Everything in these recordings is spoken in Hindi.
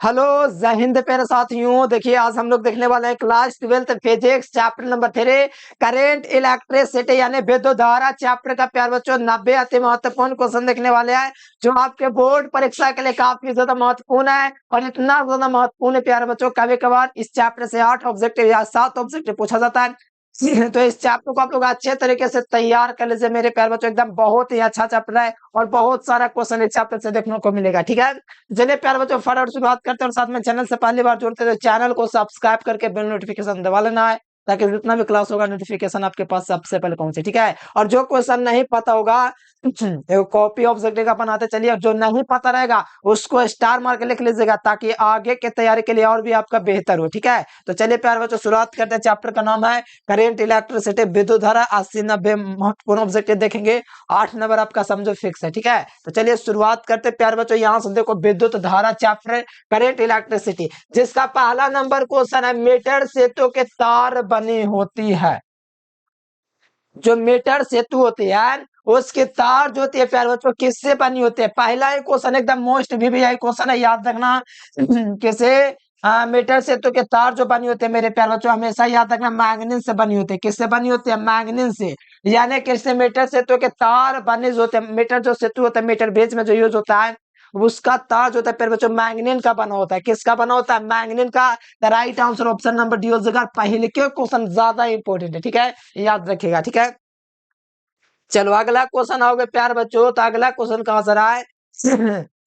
हेलो, जय हिंद प्यारे साथियों। देखिए आज हम लोग देखने वाले हैं class 12th physics chapter number 3 current electricity यानी विद्युत धारा चैप्टर का प्यार बच्चों 90 अति महत्वपूर्ण क्वेश्चन देखने वाले हैं जो आपके बोर्ड परीक्षा के लिए काफी ज्यादा महत्वपूर्ण है। और इतना ज्यादा महत्वपूर्ण है प्यारे बच्चों, कभी कभार इस चैप्टर से 8 ऑब्जेक्टिव या 7 ऑब्जेक्टिव पूछा जाता है। तो इस चैप्टर को आप लोग अच्छे तरीके से तैयार कर लीजिए मेरे प्यारे बच्चों, एकदम बहुत ही अच्छा चैप्टर है और बहुत सारा क्वेश्चन इस चैप्टर से देखने को मिलेगा। ठीक है, चलिए प्यारे बच्चों फटाफट शुरुआत करते हैं और साथ में चैनल से पहली बार जुड़ते हैं तो चैनल को सब्सक्राइब करके बेल नोटिफिकेशन दबा लेना है ताकि जितना भी क्लास होगा नोटिफिकेशन आपके पास सबसे पहले पहुंचे। ठीक है, और जो क्वेश्चन नहीं पता होगा एक कॉपी ऑब्जेक्टिव का बनाते चलिए, और जो नहीं पता रहेगा उसको स्टार मार के लिख लीजिएगा ताकि आगे के तैयारी के लिए और भी आपका बेहतर हो। ठीक है, तो चलिए प्यारे बच्चों शुरुआत करते हैं। चैप्टर का नाम है करेंट इलेक्ट्रिसिटी विद्युत धारा। 80-90 महत्वपूर्ण ऑब्जेक्टिव देखेंगे, 8 नंबर आपका समझो फिक्स है। ठीक है, तो चलिए शुरुआत करते हैं प्यारे बच्चों। यहाँ से देखो विद्युत धारा चैप्टर करेंट इलेक्ट्रिसिटी, जिसका पहला नंबर क्वेश्चन है मीटर सेतु के तार बनी होती है। जो मीटर सेतु होती है उसके तार जो होती है प्यारे बच्चों किससे बनी होती है। पहला ही क्वेश्चन एकदम मोस्ट VVI क्वेश्चन है, याद रखना। किसे मीटर सेतु के तार जो बनी होती है मेरे प्यारे बच्चों हमेशा याद रखना मैग्नीज से बनी होती है। किससे बनी होती है? मैग्नीज से। यानी किससे? मीटर सेतु के तार बने जो होते हैं, मीटर जो सेतु होता है मीटर बेस में जो यूज होता है उसका तार जो होता है प्यारे बच्चों मैग्नीन का बना होता है। किसका बना होता है? मैग्नीन का। The right answer option number D हो जाएगा। पहले के क्वेश्चन ज्यादा इंपॉर्टेंट है, ठीक है, याद रखिएगा। ठीक है, चलो अगला क्वेश्चन आओगे प्यार बच्चों, तो अगला क्वेश्चन कहां से रहा है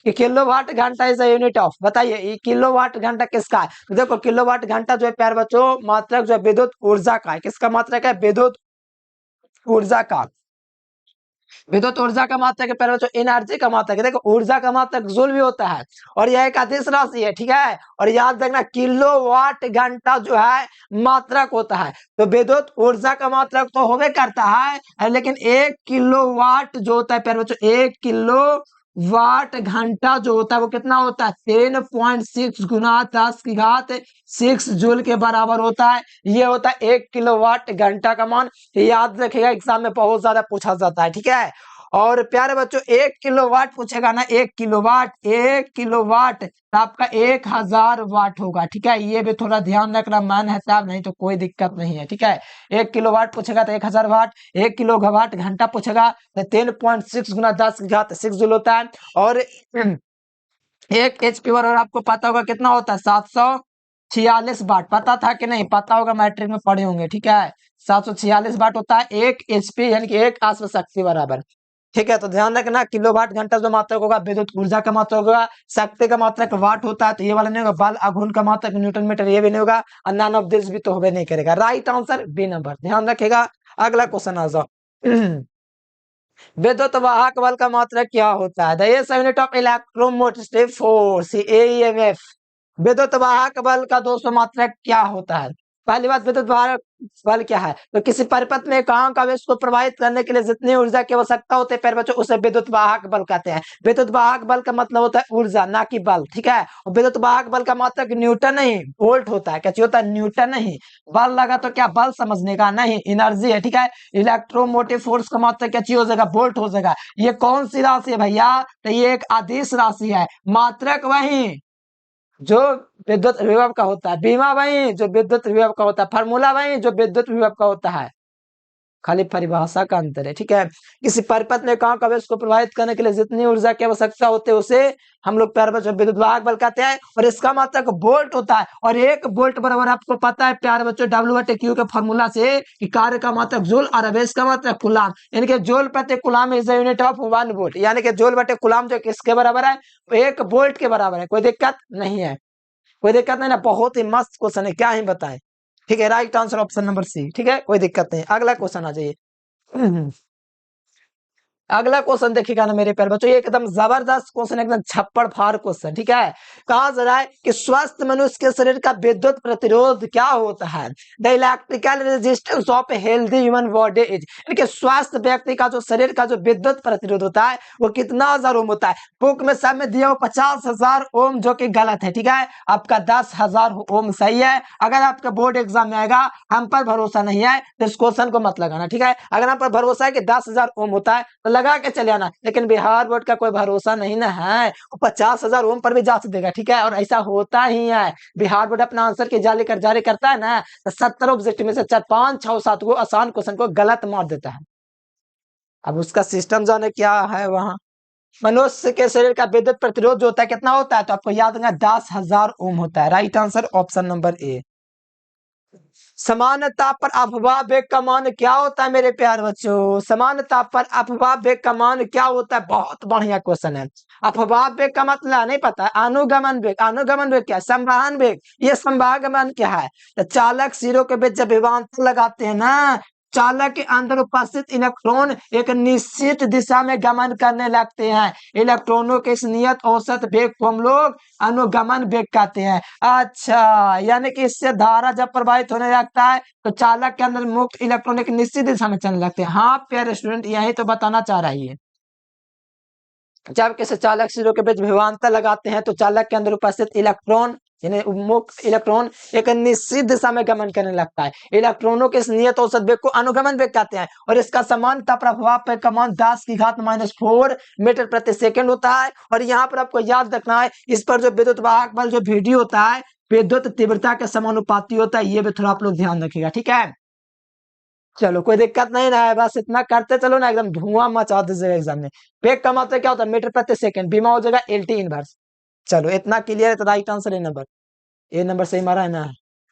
कि किलोवाट घंटा इज यूनिट ऑफ। बताइए ये किलोवाट घंटा किसका है? तो देखो किलोवाट घंटा जो है प्यार बच्चों मात्रक जो है विद्युत ऊर्जा का है। किसका मात्रक है? विद्युत ऊर्जा का। विद्युत ऊर्जा का मात्रक है प्यारे बच्चों, एनर्जी का मात्रक है। देखो ऊर्जा का मात्रक जूल भी होता है और यह एक अदिश राशि है। ठीक है, और याद रखना किलोवाट घंटा जो है मात्रक होता है। तो विद्युत ऊर्जा का मात्रक तो होवे करता है, लेकिन 1 किलोवाट जो होता है प्यारे बच्चों 1 किलो वाट घंटा जो होता है वो कितना होता है? 10.6 गुना 10 की घात 6 जूल के बराबर होता है। ये होता है 1 किलोवाट घंटा का मान। याद रखिएगा, एग्जाम में बहुत ज्यादा पूछा जाता है। ठीक है, और प्यारे बच्चों 1 किलोवाट पूछेगा ना, 1 किलोवाट तो आपका 1000 वाट होगा। ठीक है, ये भी थोड़ा ध्यान रखना, मान हिसाब नहीं तो कोई दिक्कत नहीं है। ठीक है, 1 किलोवाट पूछेगा तो 1000 वाट, 1 किलोवाट घंटा पूछेगा तो 10.6 गुना 10 की घात 6 जूल होता है। और एक HP और आपको पता होगा कितना होता है? 746 वाट। पता था कि नहीं? पता होगा, मैट्रिक में पढ़े होंगे। ठीक है, 746 वाट होता है 1 HP यानी कि 1 अश्व शक्ति बराबर। ठीक है, तो ध्यान रखना किलोवाट घंटा जो मात्रक होगा विद्युत ऊर्जा का मात्रक होगा, शक्ति का मात्रक वाट होता है तो ये वाला नहीं होगा, बल आघूर्ण का मात्रक न्यूटन मीटर ये भी नहीं होगा, और नन ऑफ दिस भी तो होबे नहीं करेगा। राइट आंसर बी नंबर, ध्यान रखेगा। अगला क्वेश्चन आ जाओ विद्युत वाहक बल का मात्रक क्या होता है? The unit of electromotive force AEMF। विद्युत वाहक बल का दोस्तों मात्रक क्या होता है? पहली बात, विद्युत वाहक बल क्या है? तो किसी परिपथ में एकांक आवेश को प्रवाहित करने के लिए जितनी ऊर्जा की आवश्यकता होती है प्यारे बच्चों उसे विद्युत वाहक बल कहते हैं। विद्युत वाहक बल का मतलब होता है ऊर्जा, ना कि बल। ठीक है, और विद्युत वाहक बल का मात्रक न्यूटन नहीं वोल्ट होता है। क्या चीज होता है? न्यूटन नहीं। बल लगा तो क्या बल समझने का नहीं, एनर्जी है। ठीक है, इलेक्ट्रोमोटिव फोर्स का मात्रक क्या चीज हो जाएगा? वोल्ट हो जाएगा। ये कौन सी राशि है भैया? तो ये एक अदिश राशि है। मात्रक वही जो विद्युत विभव का होता है, बीमा वही जो विद्युत विभव का होता है, फार्मूला वही जो विद्युत विभव का होता है, खाली परिभाषा का अंतर है। ठीक है, किसी परिपथ में एकांक आवेश को प्रवाहित करने के लिए जितनी ऊर्जा की आवश्यकता होती है उसे हम लोग प्यारे बच्चों विद्युत वाहक बल कहते हैं, और इसका मात्रक वोल्ट होता है। और 1 वोल्ट बराबर आपको पता है प्यारे बच्चों W/Q के फॉर्मूला से कि कार्य का मात्रक जूल और आवेश का मात्रक कूलाम, यानी कि जूल प्रति coulomb is the unit of 1 volt, यानी कि जूल बटे कूलाम जो किसके बराबर है? 1 वोल्ट के बराबर है। कोई दिक्कत नहीं है, कोई दिक्कत नहीं ना, बहुत ही मस्त क्वेश्चन है, क्या ही बताएं। ठीक है, right answer option number C. ठीक है, कोई दिक्कत नहीं। अगला क्वेश्चन आ जाइए अगला क्वेश्चन देखिएगा ना मेरे प्यारे बच्चों, ये एकदम जबरदस्त क्वेश्चन, एकदम छप्पड़ फाड़ क्वेश्चन। ठीक है, कहा जा रहा है कि स्वस्थ मनुष्य के शरीर का विद्युत प्रतिरोध क्या होता है? The electrical resistance of a healthy human body is, यानी कि स्वस्थ व्यक्ति का जो शरीर का जो विद्युत प्रतिरोध होता है वो कितना हजार ओम होता है? बुक में सब में दिया हो 50,000 ओम, जो कि गलत है। ठीक है, आपका 10,000 ओम सही है। अगर आपका बोर्ड एग्जाम में आएगा, हम पर भरोसा नहीं है तो इस क्वेश्चन को मत लगाना। ठीक है, अगर हम पर भरोसा है कि 10,000 ओम होता है तो लगा के चले आना। लेकिन बिहार बोर्ड का कोई भरोसा नहीं ना है, वो 50,000 ओम पर भी जांच देगा, ठीक है। और ऐसा होता ही है, बिहार बोर्ड अपना आंसर की जारी करता है ना, तो 70 ऑब्जेक्टिव में से 4 5 6 7 को आसान क्वेश्चन को गलत मार देता है। अब उसका सिस्टम जाने क्या है वहां। मनुष्य के शरीर का विद्युत प्रतिरोध जो होता है कितना होता है, तो आपको याद रखना 10,000 ओम होता है। राइट आंसर ऑप्शन नंबर ए। समान ताप पर अपवाह वेग का मान क्या होता है मेरे प्यार बच्चों? समान ताप पर अपवाह वेग का मान क्या होता है? बहुत बढ़िया क्वेश्चन है। अपवाह वेग का मतलब नहीं पता? अनुगमन वेग। अनुगमन वेग क्या है? संवहन वेग। ये संवागमन क्या है? तो चालक सिरों के बीच जब विभवांतर लगाते हैं ना, चालक के अंदर उपस्थित इलेक्ट्रॉन एक निश्चित दिशा में गमन करने लगते हैं। इलेक्ट्रॉनों के इस नियत औसत वेग को हम लोग अनुगमन वेग कहते हैं। अच्छा, यानी कि इससे धारा जब प्रवाहित होने लगता है तो चालक के अंदर मुक्त इलेक्ट्रॉन एक निश्चित दिशा में चलने लगते हैं। हाँ प्यारे स्टूडेंट, यही तो बताना चाह रही है। जब किसी चालक सिरों के बीच विभवांतर लगाते हैं तो चालक के अंदर उपस्थित इलेक्ट्रॉन यानी मुक्त इलेक्ट्रॉन एक निश्चित दिशा में गमन करने लगता है। इलेक्ट्रॉनों के इस नियत औसत वेग को अनुगमन वेग कहते हैं और इसका समानता प्रभाव पर का मान 10⁻⁴ मीटर प्रति सेकंड होता है। और यहाँ पर आपको याद रखना है, इस पर जो विद्युत वाहक बल जो VD होता है विद्युत तीव्रता के समानुपाती होता है। ये भी थोड़ा आप लोग ध्यान रखिएगा, ठीक है। चलो कोई दिक्कत नहीं ना है, बस इतना करते चलो ना, एकदम धुआं मचा दीजिएगा एग्जाम में। वेग का मतलब क्या होता है? मीटर प्रति सेकंड। बीमा हो जाएगा LT इनवर्स। चलो इतना क्लियर है, तो राइट आंसर ए नंबर सही मारा है ना।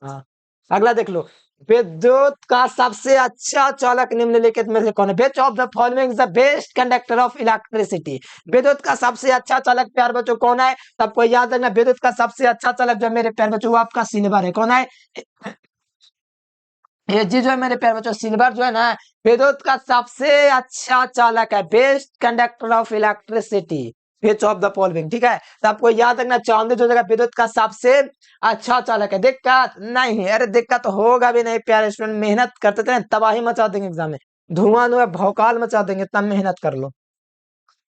हाँ, अगला देख लो। विद्युत का सबसे अच्छा चालक निम्नलिखित में से कौन है? Which of the following is the best conductor of electricity? विद्युत का सबसे अच्छा चालक प्यार बच्चों कौन है? तो आपको याद रखना, विद्युत का सबसे अच्छा चालक जो मेरे प्यार बच्चों वो आपका सिल्वर है। कौन है? ये जी जो है मेरे प्यार बच्चों, सिल्वर जो है ना विद्युत का सबसे अच्छा चालक है, best conductor of electricity. Which of the following, ठीक है। तो आपको याद रखना, चांदी जो जगह विद्युत का सबसे अच्छा चालक है। दिक्कत नहीं, अरे दिक्कत होगा भी नहीं प्यारे स्टूडेंट, मेहनत करते थे तबाही मचा देंगे एग्जाम में, धुआं भौकाल मचा देंगे, इतना मेहनत कर लो।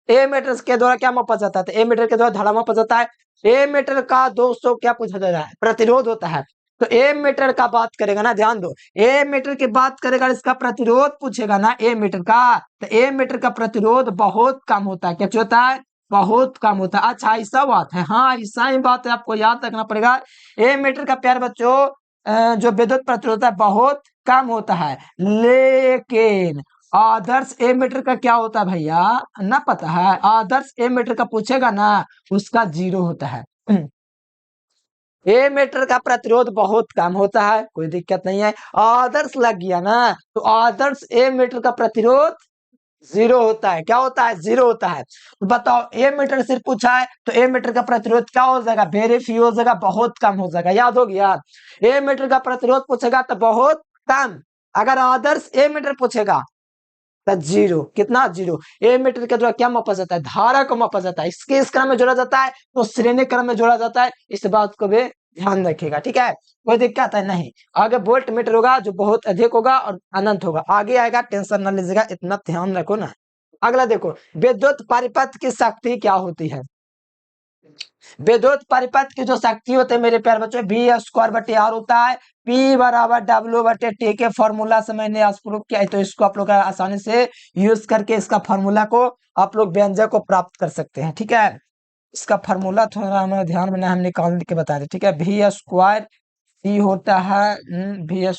ए मीटर के द्वारा क्या मापा जाता है? तो ए मीटर के द्वारा धारा मापा जाता है। ए मीटर का दोस्तों क्या पूछा जा रहा है? प्रतिरोध होता है। तो ए मीटर का बात करेगा ना, ध्यान दो, ए मीटर की बात करेगा, इसका प्रतिरोध पूछेगा ना ए मीटर का, तो ए मीटर का प्रतिरोध बहुत कम होता है। क्या होता है? बहुत कम होता है। अच्छा ऐसा बात है, हाँ ऐसा ही बात है, आपको याद रखना पड़ेगा। ए मीटर का प्यार बच्चों जो विद्युत प्रतिरोध है बहुत कम होता है। लेकिन आदर्श एमीटर का क्या होता है भैया? ना पता है? आदर्श एमीटर का पूछेगा ना, उसका 0 होता है। एमीटर का प्रतिरोध बहुत कम होता है, कोई दिक्कत नहीं है। आदर्श लग गया ना, तो आदर्श एमीटर का प्रतिरोध 0 होता है। क्या होता है? 0 होता है। तो बताओ, एमीटर सिर्फ पूछा है तो एमीटर का प्रतिरोध क्या हो जाएगा? वेरी फ्यू हो जाएगा, बहुत कम हो जाएगा। याद हो गया? एमीटर का प्रतिरोध पूछेगा तो बहुत कम। अगर आदर्श एमीटर पूछेगा तो 0। कितना? 0। ए मीटर के द्वारा क्या मापा जाता है? धारा को मापा जाता है। इसके इस क्रम में जोड़ा जाता है तो श्रेणी क्रम में जोड़ा जाता है। इस बात को भी ध्यान रखिएगा, ठीक है। कोई दिक्कत है नहीं। आगे वोल्ट मीटर होगा जो बहुत अधिक होगा और अनंत होगा, आगे आएगा, टेंशन न लीजिएगा, इतना ध्यान रखो ना। अगला देखो, विद्युत परिपथ की शक्ति क्या होती है? विद्युत परिपथ की जो शक्ति होती है मेरे प्यारे बच्चों, V² होता है। P = W/T के फॉर्मूला से मैंने प्रूव किया है, तो इसको आप लोग आसानी से यूज करके इसका फॉर्मूला को आप लोग व्यंजक को प्राप्त कर सकते हैं, ठीक है। इसका फॉर्मूला थोड़ा हमें ध्यान में हम निकाल के बता दें, ठीक है। V² T होता है V²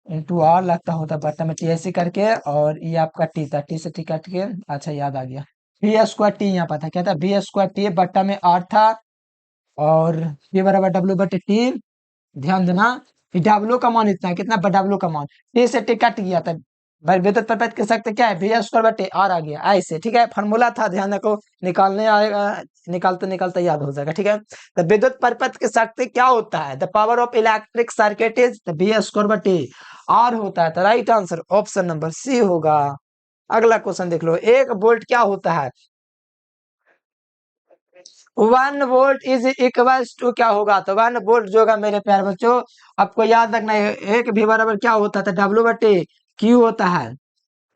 × R लगता होता है बट्टा में T ऐसे करके, और ये आपका T था, T से T कट के, अच्छा याद आ गया। V² T यहाँ पर था, क्या था? V² T बट्टा में R था, और P = W/T। ध्यान देना, W का मान इतना है, कितना? W का मान T से T कट गया था भाई। विद्युत परिपथ की शक्ति क्या है? V² R आ गया ऐसे, ठीक है। फॉर्मूला था, ध्यान रखो, निकालने आएगा, निकालते निकालते याद हो जाएगा, ठीक है। तो विद्युत परिपथ की शक्ति क्या होता है? The power of electric circuit is V² R होता है। तो right answer option number C होगा। अगला क्वेश्चन देख लो, 1 वोल्ट क्या होता है? 1 वोल्ट इज इक्वल टू क्या होगा? तो 1 वोल्ट जो होगा मेरे प्यारे बच्चों, आपको याद रखना है, एक भी बराबर क्या होता था? W/Q होता है।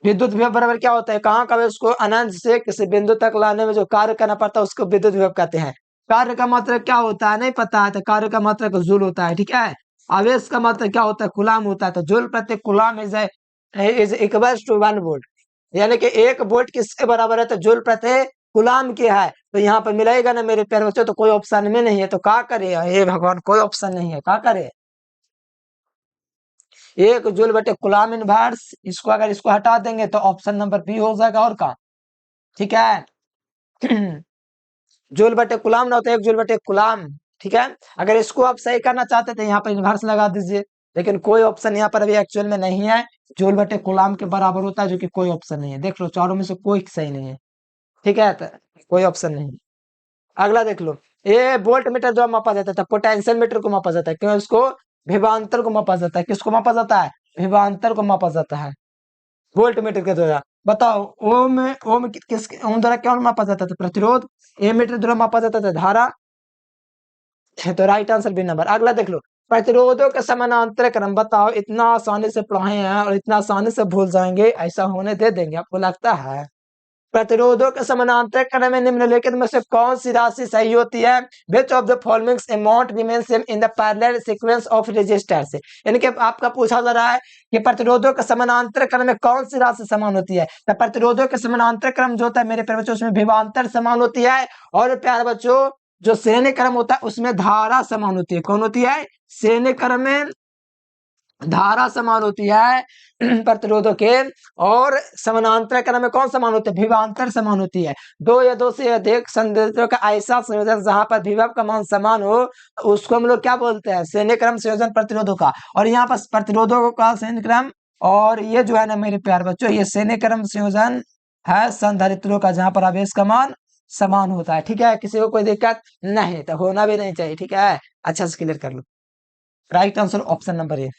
विद्युत विभव बराबर क्या होता है? कहाँ का उसको अनंत से किसी बिंदु तक लाने में जो कार्य करना पड़ता है उसको विद्युत विभव कहते हैं। कार्य का मात्रक क्या होता है? नहीं पता है? तो कार्य का मात्रक जूल होता है, ठीक है। आवेश का मात्रक क्या होता है? कूलाम होता है। तो जूल प्रति coulomb is equal to 1 volt. यानी कि 1 वोल्ट किसके बराबर है, तो जूल प्रति कूलाम की है। तो यहाँ पर मिलेगा ना मेरे प्यारे बच्चों, तो कोई ऑप्शन में नहीं है, तो क्या करे, हे भगवान कोई ऑप्शन नहीं है, क्या करे। 1 जूल बटे कूलाम इनवर्स, इसको अगर इसको हटा देंगे तो ऑप्शन नंबर बी हो जाएगा, और का, ठीक है। जूल बटे कूलाम ना होता है 1 जूल बटे कूलाम, ठीक है। अगर इसको आप सही करना चाहते थे यहाँ पर इनवर्स लगा दीजिए, लेकिन कोई ऑप्शन यहाँ पर अभी एक्चुअल में नहीं है। जूल बटे कूलाम के बराबर होता है, जो कि कोई ऑप्शन नहीं है। देख लो चारों में से कोई सही नहीं है, ठीक है, तो कोई ऑप्शन नहीं। अगला देख लो, ये वोल्ट मीटर जो मापा जाता था, पोटेंशियल मीटर को मापा जाता है, क्यों, इसको विभवांतर को मापा जाता है। किसको मापा जाता है, विभवांतर को मापा जाता है वोल्ट मीटर के द्वारा। बताओ ओम, किस ओम द्वारा क्या मापा जाता था, प्रतिरोध। ए मीटर द्वारा मापा जाता था धारा, तो राइट आंसर बी नंबर। अगला देख लो, प्रतिरोधों के समानांतर क्रम। बताओ इतना आसानी से पढ़ाए हैं और इतना आसानी से भूल जाएंगे, ऐसा होने दे देंगे, आपको लगता है। प्रतिरोधों के समानांतर क्रम में निम्नलिखित में से कौन सी राशि सही होती है। Which of the following amount remain same in the parallel sequence of resistors. यानी कि आपका पूछा जा रहा है कि प्रतिरोधों के समानांतर क्रम में कौन सी राशि समान होती है। तो प्रतिरोधों के समानांतर क्रम जो होता है मेरे प्यारे बच्चों, उसमें विभवांतर समान होती है, और प्यारे बच्चों जो श्रेणी क्रम होता है उसमें धारा समान होती है। कौन होती है, श्रेणी क्रम में धारा समान होती है प्रतिरोधों के, और समानांतर क्रम में कौन समान होते हैं, विभवांतर समान होती है। दो या दो से अधिक संयोजनों का ऐसा संयोजन जहां पर विभव का मान समान हो, उसको हम लोग क्या बोलते हैं, श्रेणी क्रम संयोजन प्रतिरोधों का। और यहाँ पर प्रतिरोधों का श्रेणी क्रम, और ये जो है ना मेरे प्यारे बच्चों, ये श्रेणी क्रम संयोजन है संधारित्रों का, जहां पर आवेश का मान समान होता है, ठीक है। किसी को कोई दिक्कत नहीं, तो होना भी नहीं चाहिए, ठीक है। अच्छा से क्लियर कर लो, right answer option number A.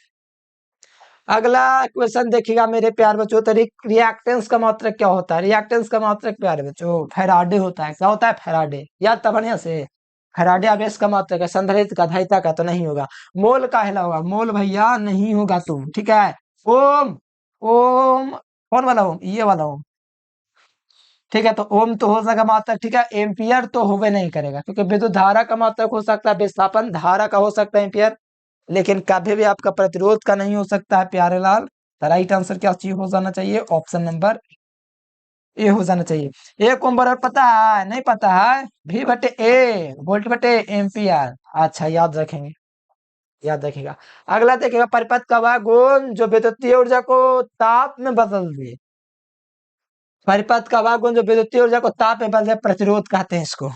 अगला क्वेश्चन देखिएगा मेरे प्यार बच्चों, तो रिएक्टेंस का मात्रक क्या होता है। रिएक्टेंस का मात्रक प्यारे बच्चों फैराडे होता है। क्या होता है, फैराडे, याद था बढ़िया से। फैराडे आवेश का मात्रक है, संधारित्र का, धारिता का तो नहीं होगा। मोल का हेला होगा, मोल भैया नहीं होगा तुम, ठीक है। ओम, ओम कौन वाला ओम, ये वाला ओम, ठीक है। तो ओम तो हो सकेगा मात्रक, ठीक है। एम्पियर तो होवे नहीं करेगा, क्योंकि विद्युत धारा का मात्रक हो सकता है, विस्थापन धारा का हो सकता है एम्पियर, लेकिन कभी भी आपका प्रतिरोध का नहीं हो सकता है प्यारे लाल। तो राइट आंसर क्या चीज हो जाना चाहिए, ऑप्शन नंबर ए हो जाना चाहिए। ए को बराबर पता है, नहीं पता है, भी बटे ए, वोल्ट बटे एम्पियर। अच्छा याद रखेंगे, याद रखेगा। अगला देखेगा, परिपथ का वह गुण जो विद्युतीय ऊर्जा को ताप में बदल दे। परिपथ का वह गुण जो विद्युतीय ऊर्जा को ताप में बदल दे, प्रतिरोध कहते हैं इसको।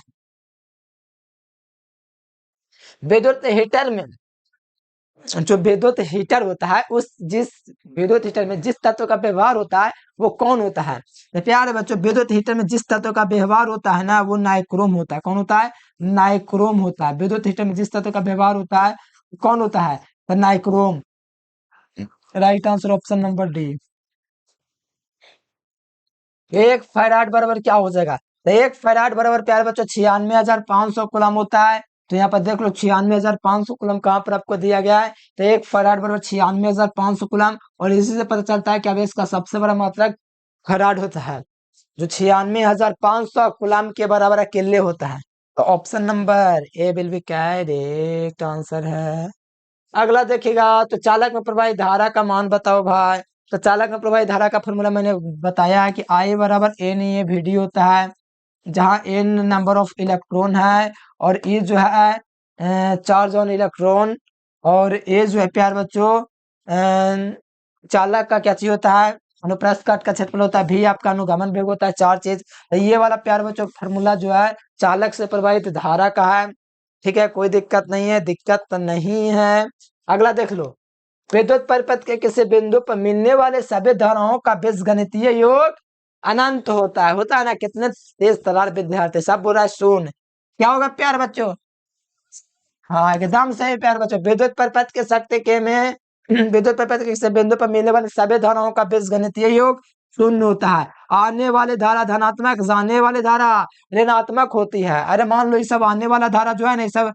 विद्युत हीटर में, जो विद्युत हीटर होता है, उस जिस विद्युत हीटर में जिस तत्व का व्यवहार होता है वो कौन होता है। तो प्यारे बच्चों विद्युत हीटर में जिस तत्व का व्यवहार होता है ना, वो नाइक्रोम होता है। कौन होता है, नाइक्रोम होता है। विद्युत हीटर में जिस तत्व का व्यवहार होता है कौन होता है, तो nichrome. Right answer option number D. 1 farad बराबर क्या हो जाएगा, तो 1 फैराड बराबर प्यारे बच्चों 96,500 कूलम होता है। तो यहाँ पर देख लो 96,500 कूलम कहाँ पर आपको दिया गया है। तो 1 फैराड बराबर 96,500 कूलम, और इसी से पता चलता है कि अब इसका सबसे बड़ा मात्रक फैराड होता है, जो 96,500 कूलम के बराबर अकेले होता है। तो option number A will be correct answer है। अगला देखिएगा, तो चालक में प्रवाहित धारा का मान बताओ भाई। तो चालक में प्रवाहित धारा का फॉर्मूला मैंने बताया है कि आई बराबर एन ए वी डी होता है, जहाँ एन नंबर ऑफ इलेक्ट्रॉन है, और ई जो है चार्ज ऑन इलेक्ट्रॉन, और ए जो है प्यार बच्चों चालक का क्या चीज होता है, अनुप्रस्थ काट का क्षेत्रफल होता है। भी आपका अनुगमन वेग होता है, चार चीज। ये वाला प्यार बच्चों फॉर्मूला जो है चालक से प्रवाहित धारा का है, ठीक है। कोई दिक्कत नहीं है, दिक्कत नहीं है। अगला देख लो, विद्युत परिपथ के किसी बिंदु पर मिलने वाले सभी धाराओं का बीजगणितीय योग अनंत होता है ना। कितने तेज तरार विद्यार्थी, सब बोल रहा है शून्य। क्या होगा प्यार बच्चों, हाँ एकदम सही प्यार बच्चों। विद्युत परिपथ के शक्ति के में विद्युत परिपथ के किसी बिंदु पर मिलने वाले सभी धाराओं का बीजगणितीय योग शून्य होता है। आने वाली धारा धनात्मक, जाने वाली धारा ऋणात्मक होती है। अरे मान लो ये सब आने वाला धारा जो है ना, ये सब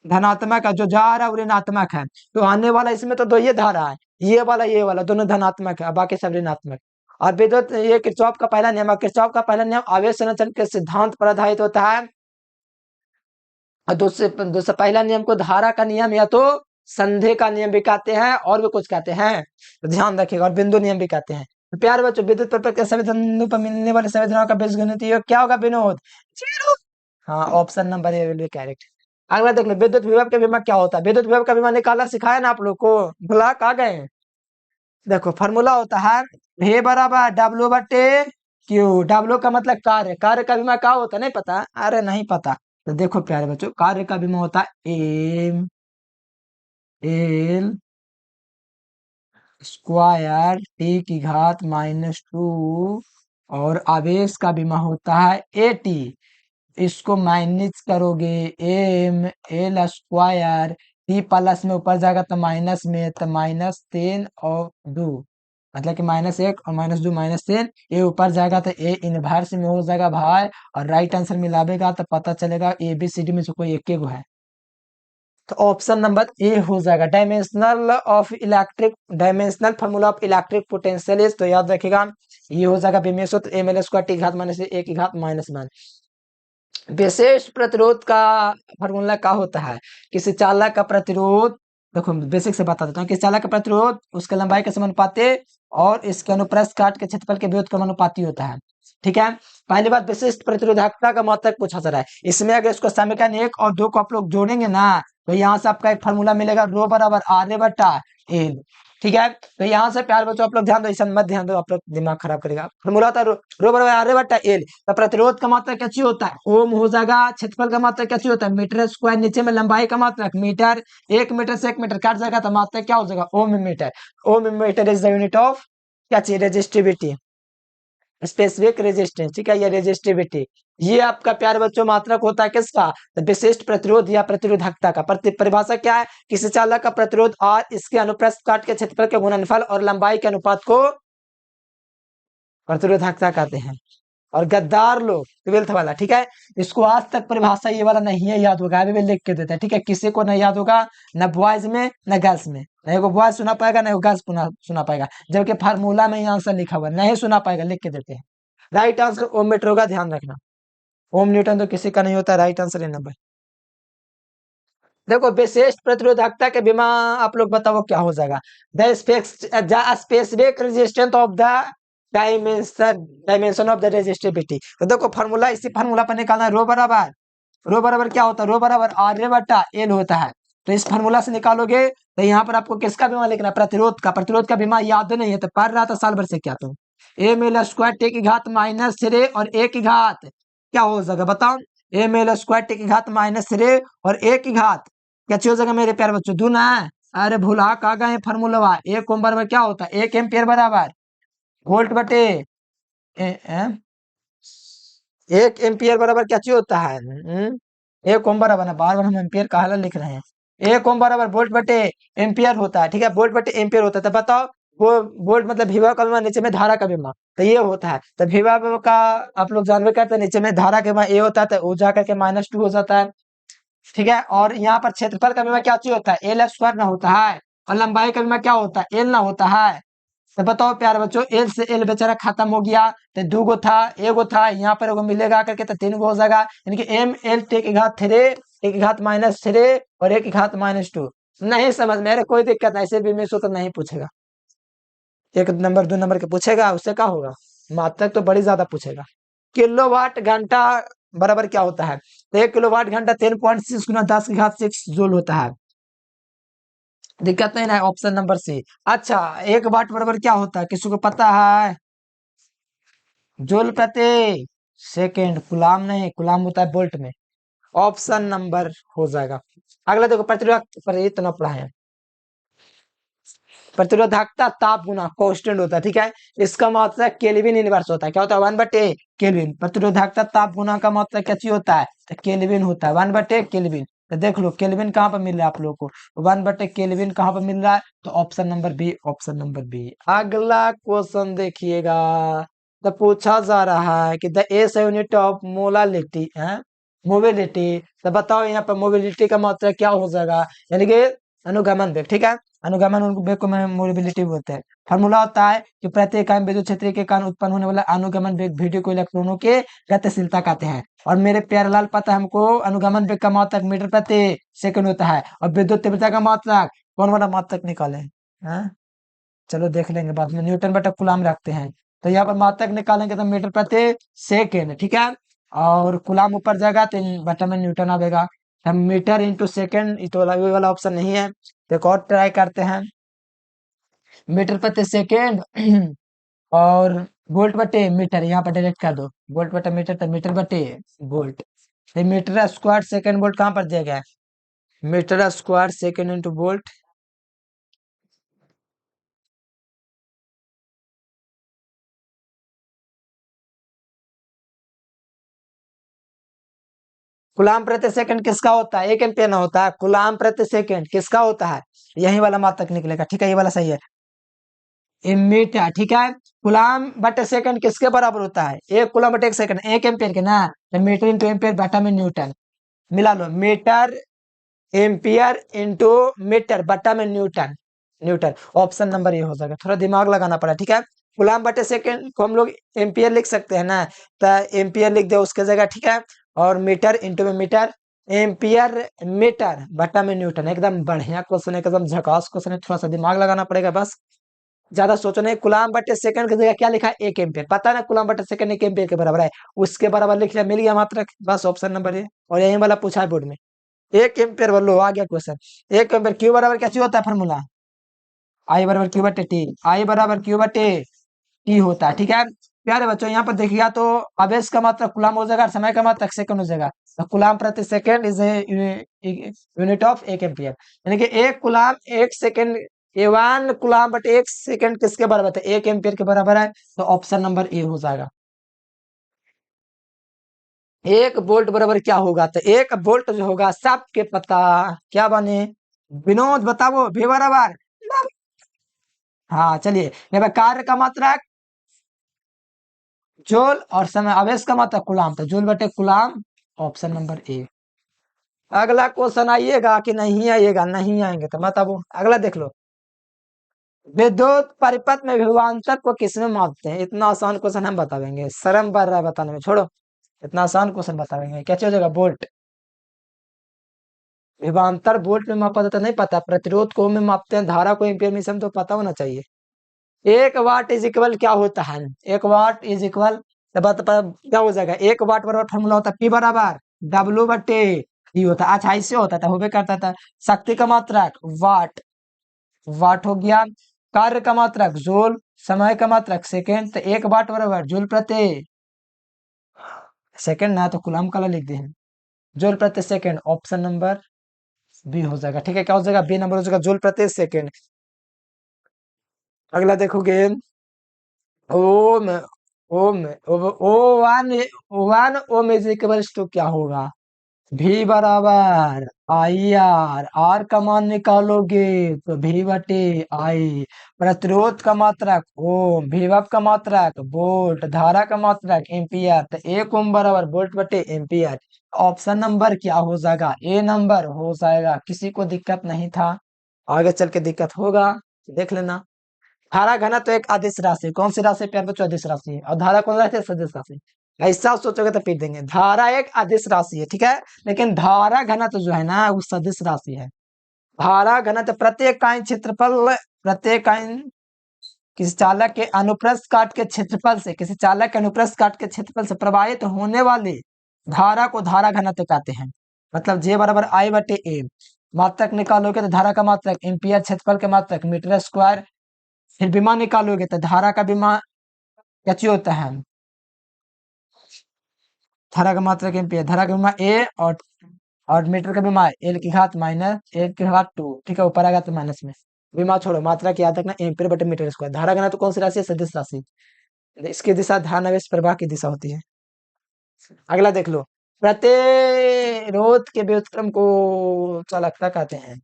धनात्मक है, जो जा रहा है वो ऋणात्मक है। तो आने वाला इसमें तो दो ये धारा है, ये वाला दोनों धनात्मक है, बाकी सब ऋणात्मक। और विद्युत ये किरचॉफ का पहला नियम है। किरचॉफ का पहला नियम आवेश संरक्षण के सिद्धांत पर आधारित होता है। और दूसरा पहला नियम को धारा का नियम या तो संधि का नियम भी कहते हैं, और भी कुछ कहते हैं, तो ध्यान रखिएगा, और बिंदु नियम भी कहते हैं। तो प्यारे बच्चों, विद्युत परिपथ के सभी बिंदु पर मिलने वाले सभी धुआं का बीजगणितीय योग क्या होगा विनोद? जीरो। हाँ, option number A will be correct. अगला देख लो, विद्युत विभव का विमा क्या होता है? विद्युत विभव का विमा निकालना सिखाया ना आप लोग को, भुला कहाँ गए हैं? देखो फॉर्मूला होता है V बराबर W बटे Q। W का मतलब कार्य, कार्य का विमा क्या होता है नहीं पता? अरे नहीं पता तो देखो प्यारे बच्चों, कार्य का विमा होता है एम एल स्क्वायर टी की घात -2, और आवेश का विमा होता है एटी। इसको माइनस करोगे, M L square T plus में ऊपर जाएगा तो माइनस में, तो -10 और 2, मतलब कि -1 और -2 -10, ये ऊपर जाएगा तो ए इनवर्स में हो जाएगा भाई, और राइट आंसर मिलावेगा तो पता चलेगा ए बी सी डी में से कोई एक गो है। तो ऑप्शन नंबर ए हो जाएगा। Dimensional of electric, dimensional formula of electric potential is, तो याद रखिएगा ये हो जाएगा बेमेसो, तो एम एल स्क्वायर टी घात माइनस ए की घात -1। विशेष प्रतिरोध का फार्मूला क्या होता है? किसी चालक का प्रतिरोध, देखो बेसिक से बता देता हूँ, किसी चालक का प्रतिरोध उसके लंबाई के समानुपाती और इसके अनुप्रस्थ काट के क्षेत्रफल के विरोध समानुपाती होता है। ठीक है, पहली बात विशिष्ट प्रतिरोधकता का महत्व पूछा जा रहा है। इसमें अगर इसको समीकरण 1 और 2 को आप लोग जोड़ेंगे ना, तो यहाँ से आपका एक फार्मूला मिलेगा, रो बराबर आर बटा एल। ठीक है, तो यहाँ से प्यार बच्चों आप लोग ध्यान दो, इस मत ध्यान दो, आप लोग दिमाग खराब करेगा। फार्मूला होता है रो बराबर आर बटा एल। तो प्रतिरोध का मात्रा क्या चाहिए होता है? ओम हो जाएगा। क्षेत्रफल का मात्रा क्या चाहिए होता है? Metre square. नीचे में लंबाई का मात्रा मीटर, 1 मीटर से 1 मीटर काट जाएगा तो मात्रा क्या हो जाएगा? Ohm metre. Ohm metre is the unit of क्या चाहिए? Resistivity, specific resistance. ठीक है, ये रेजिस्टिविटी, ये आपका प्यारे बच्चों मात्रक होता है किसका? तो विशिष्ट प्रतिरोध या प्रतिरोधकता का। परिभाषा क्या है? किसी चालक का प्रतिरोध और इसके अनुप्रस्थ काट के क्षेत्रफल के गुणनफल और लंबाई के अनुपात को प्रतिरोधकता कहते हैं। और गद्दार लोग 12th वाला, ठीक है, इसको आज तक परिभाषा ये वाला नहीं है याद होगा, अभी भी लिख के देते हैं। ठीक है, किसी को नहीं याद होगा, न बॉयज में न गर्ल्स में, नहीं को बॉयज सुना पाएगा नहीं गर्ल्स सुना पाएगा, जबकि फार्मूला में ये आंसर लिखा हुआ नहीं सुना पाएगा, लिख के देते हैं। राइट आंसर ओम मीटर होगा, ध्यान रखना। ओम न्यूटन तो किसी का नहीं होता, राइट आंसर है नंबर। देखो विशेष प्रतिरोधकता के बिना आप लोग बताओ क्या हो जाएगा? The specific resistance of the dimension of the resistivity. तो देखो फार्मूला, इसी फार्मूला पर निकालना है। रो बराबर क्या होता है? रो बराबर आर बटा एल होता है। तो इस फार्मूला से निकालोगे तो यहाँ पर आपको किसका बीमा लिखना है? प्रतिरोध का। प्रतिरोध का बीमा याद नहीं है तो पढ़ रहा था साल भर से क्या तुम? एम एल स्क्वायर टी की घात -3 और ए की घात क्या हो जाएगा बताओ? एम एल स्क्वायर टी की घात -3 और ए की घात क्या हो जाएगा मेरे प्यारे बच्चों? दूना है। अरे भूला कहा गए फार्मूला, एक ओम बराबर क्या होता है? 1 एम्पियर बराबर वोल्ट बटे 1 एम्पियर बराबर क्या चीज होता है? 1 ओम बराबर, बार बार हम एम्पियर कहा लिख रहे हैं। 1 ओम बराबर वोल्ट बटे एम्पियर होता है। ठीक है, वोल्ट बटे एम्पियर होता है। तो बताओ वो वोल्ट मतलब विभव का विमा, नीचे में धारा का विमा, तो ये होता है। तो विभव का आप लोग जानवे करते हैं, नीचे में धारा का विमा ए होता है, तो वो जाकर के -2 हो जाता है। ठीक है, और यहाँ पर क्षेत्रफल का विमा क्या चीज होता है? एल स्क्वायर ना होता है, और लंबाई का विमा क्या होता है? एल ना होता है। तो बताओ प्यारे बच्चों, एल से एल बेचारा खत्म हो गया, तो 2 गो था, एगो था, यहाँ पर एगो मिलेगा करके तो 3 गो हो जाएगा, यानी कि एम एल टी की घात 3, टी की घात -3 और ए की घात -2। नहीं समझ में, अरे कोई दिक्कत नहीं, ऐसे भी में सो तो नहीं पूछेगा, 1 नंबर 2 नंबर के पूछेगा, उससे क्या होगा? मात्रक तो बड़ी ज्यादा पूछेगा। किलोवाट घंटा बराबर क्या होता है? तो 1 किलोवाट घंटा 10.6 गुना 10 की घात 6 जूल होता है। दिक्कत नहीं ना, ऑप्शन नंबर सी। अच्छा, 1 वाट बराबर क्या होता है? किसी को पता है? जूल प्रति सेकेंड। गुलाम नहीं, गुलाम होता है वोल्ट में। ऑप्शन नंबर हो जाएगा। अगला देखो, प्रतिरोधक पर इतना पढ़ा है। प्रतिरोधकता ताप गुना कांस्टेंट होता है। ठीक है, इसका मात्रा केल्विन इनवर्स होता है। क्या होता है? 1/, केल्विन। प्रतिरोधकता ताप गुना का मात्रा क्या चीज होता है? तो केल्विन होता है, 1/, केल्विन। तो देख लो केल्विन कहाँ पर मिल रहा है आप लोग को? 1/, केल्विन कहाँ पर मिल रहा है? तो option number B, option number B. अगला क्वेश्चन देखिएगा, तो पूछा जा रहा है कि the S unit of molality है, मोबिलिटी। तो बताओ यहाँ पर मोबिलिटी का मात्रा क्या हो जाएगा? यानी कि अनुगमन वेग। ठीक है, अनुगमन वेग को मोबिलिटी बोलते हैं। फॉर्मूला होता है कि प्रति इकाई विद्युत क्षेत्र के कारण उत्पन्न होने वाला अनुगमन वेग वीडियो को इलेक्ट्रॉनों के गतिशीलता कहते हैं। और मेरे प्यारे लाल पता है हमको, अनुगमन वेग का मात्रक मीटर प्रति सेकंड होता है, और विद्युत तीव्रता का मात्रक कौन वाला मात्रक निकाले? हाँ? चलो देख लेंगे बाद में, न्यूटन बटा कूलाम रखते हैं। तो यहाँ पर मात्रक निकालेंगे तो मीटर प्रति सेकेंड, ठीक है। और कूलाम ऊपर जाएगा तो बटा में न्यूटन आएगा। हम मीटर इंटू सेकेंड, ये तो ये वाला ऑप्शन नहीं है, तो एक और ट्राई करते हैं। मीटर प्रति सेकेंड और वोल्ट बटे मीटर, यहाँ पर डायरेक्ट कर दो, वोल्ट बटे मीटर तो मीटर बटे वोल्ट। तो मीटर स्क्वायर सेकेंड वोल्ट कहाँ पर दिया गया है, metre square second into volt. गुलाम प्रति सेकंड किसका होता है, 1 एम्पियर ना होता है, गुलाम प्रति सेकंड किसका होता है, यही वाला मात्रक निकलेगा, ठीक है, ये वाला सही है, मीटर, ठीक है। गुलाम बटे सेकंड किसके बराबर होता है, 1 गुलाम बटे 1 सेकंड, 1 एम्पियर के ना, तो मीटर इंटू एम्पियर बटा में न्यूटन, मिला लो, मीटर एम्पियर इंटू मीटर बटा में न्यूटन, न्यूटन ऑप्शन नंबर ये हो जाएगा, थोड़ा दिमाग लगाना पड़ा, ठीक है। गुलाम बटे सेकंड को हम लोग एम्पियर लिख सकते हैं ना, तो एम्पियर लिख दो उसके जगह, ठीक है। और मीटर इंटू में मीटर, एम्पियर मीटर बटा में न्यूटन, एकदम बढ़िया क्वेश्चन है, एकदम झकास क्वेश्चन है, थोड़ा सा दिमाग लगाना पड़ेगा बस, ज्यादा सोचो नहीं। गुलाम बटे सेकंड की जगह क्या लिखा है, 1 एम्पियर, पता है ना गुलाम बटे सेकंड 1 एम्पियर के बराबर है, उसके बराबर लिख लिया, मिल गया मात्रक, बस ऑप्शन नंबर है। और यही वाला पूछा है बोर्ड में, 1 एम्पियर बोलो, आ गया क्वेश्चन। 1 एम्पियर क्यू बराबर क्या चीज होता है फॉर्मूला, आई बराबर क्यू बटे टी, आई बराबर क्यू बटे टी होता है, ठीक है। प्यारे बच्चों यहाँ पर देखिएगा तो आवेश का मात्रक गुलाम हो जाएगा, समय का मात्रक सेकंड हो जाएगा, तो गुलाम प्रति second is a unit of 1 ampere, यानी कि 1 गुलाम 1 second, A 1 Ghulam but 1 second किसके बराबर है, 1 एम्पियर के बराबर है, तो ऑप्शन नंबर ए हो जाएगा। 1 वोल्ट बराबर क्या होगा, तो 1 वोल्ट जो होगा सबके पता क्या बने, विनोद बताओ, भी बराबर, हाँ चलिए, यहाँ पे कार्य का मात्रक जूल और समय आवेश का मात्रक कूलाम, तो जूल बटे कूलाम, ऑप्शन नंबर ए। अगला क्वेश्चन आइएगा कि नहीं आइएगा, नहीं आएंगे तो मत, अब अगला देख लो, विद्युत परिपथ में विभवांतर को किसमें मापते हैं, इतना आसान क्वेश्चन हम बताएंगे, शर्म पड़ रहा है बताने में, छोड़ो, इतना आसान क्वेश्चन बताएंगे, क्या हो जाएगा, वोल्ट, विभवांतर वोल्ट में मापा जाता, नहीं पता, प्रतिरोध को में मापते हैं, धारा को एम्पियर में, तो पता होना चाहिए। 1 वाट इज इक्वल क्या होता है, 1 वाट इज इक्वल, क्या हो जाएगा, 1 वाट बराबर फॉर्मूला होता है पी बराबर डब्ल्यू बटे टी होता है, अच्छा ऐसे होता था, होबे करता था। शक्ति का मात्रक वाट, वाट हो गया, कार्य का मात्रक जूल, समय का मात्रक सेकेंड, तो 1 वाट बराबर जूल प्रति सेकेंड ना, तो कूलम का लिख दे, जूल प्रति सेकेंड, ऑप्शन नंबर बी हो जाएगा, ठीक है, क्या हो जाएगा, बी नंबर हो जाएगा, जूल प्रति सेकेंड। अगला देखोगे, ohm, ohm, O one, one ohm is equal to क्या होगा, भी बराबर आई आर, आर का मान निकालोगे तो भी बटे आई, प्रतिरोध का मात्रक ओम, विभव का मात्रक वोल्ट, धारा का मात्रक एम्पियर, तो 1 ओम बराबर वोल्ट बटे एम्पियर, ऑप्शन नंबर क्या हो जाएगा, ए नंबर हो जाएगा। किसी को दिक्कत नहीं था, आगे चल के दिक्कत होगा, देख लेना। धारा घनत्व एक अदिश राशि, कौन सी राशि प्यार बच्चों, अदिश राशि है, और धारा कौन रहती है, सदिश राशि। ऐसा सोचोगे तो पीट देंगे, धारा एक अदिश राशि है, ठीक है, लेकिन धारा घनत्व जो है ना वो सदिश राशि है। धारा घनत्व प्रत्येक इकाई क्षेत्रफल, प्रत्येक इकाई किसी चालक के अनुप्रस्थ काट के क्षेत्रफल से, किसी चालक के अनुप्रस्थ काट के क्षेत्रफल से प्रवाहित होने वाली धारा को धारा घनत्व कहते हैं, मतलब जे बराबर आई बटे ए, मात्रक निकालोगे तो धारा का मात्रक एम्पियर, क्षेत्रफल के मात्रक मीटर स्क्वायर, फिर बीमा निकालोगे तो धारा का बीमा क्या होता है, धारा का मात्रक एम्पियर, धारा का बीमा ए, और मीटर का बीमा एल की घात माइनस एल की घात 2, ठीक है, ऊपर आएगा तो माइनस में, बीमा छोड़ो, मात्रा की याद रखना, एम्पियर बटे मीटर स्क्वायर। धारा घनत्व तो कौन सी राशि है, सदिश राशि, इसकी दिशा ध्यानावेश प्रवाह की दिशा होती है। अगला देख लो, प्रतिरोध के व्युत्क्रम को चालकता कहते हैं,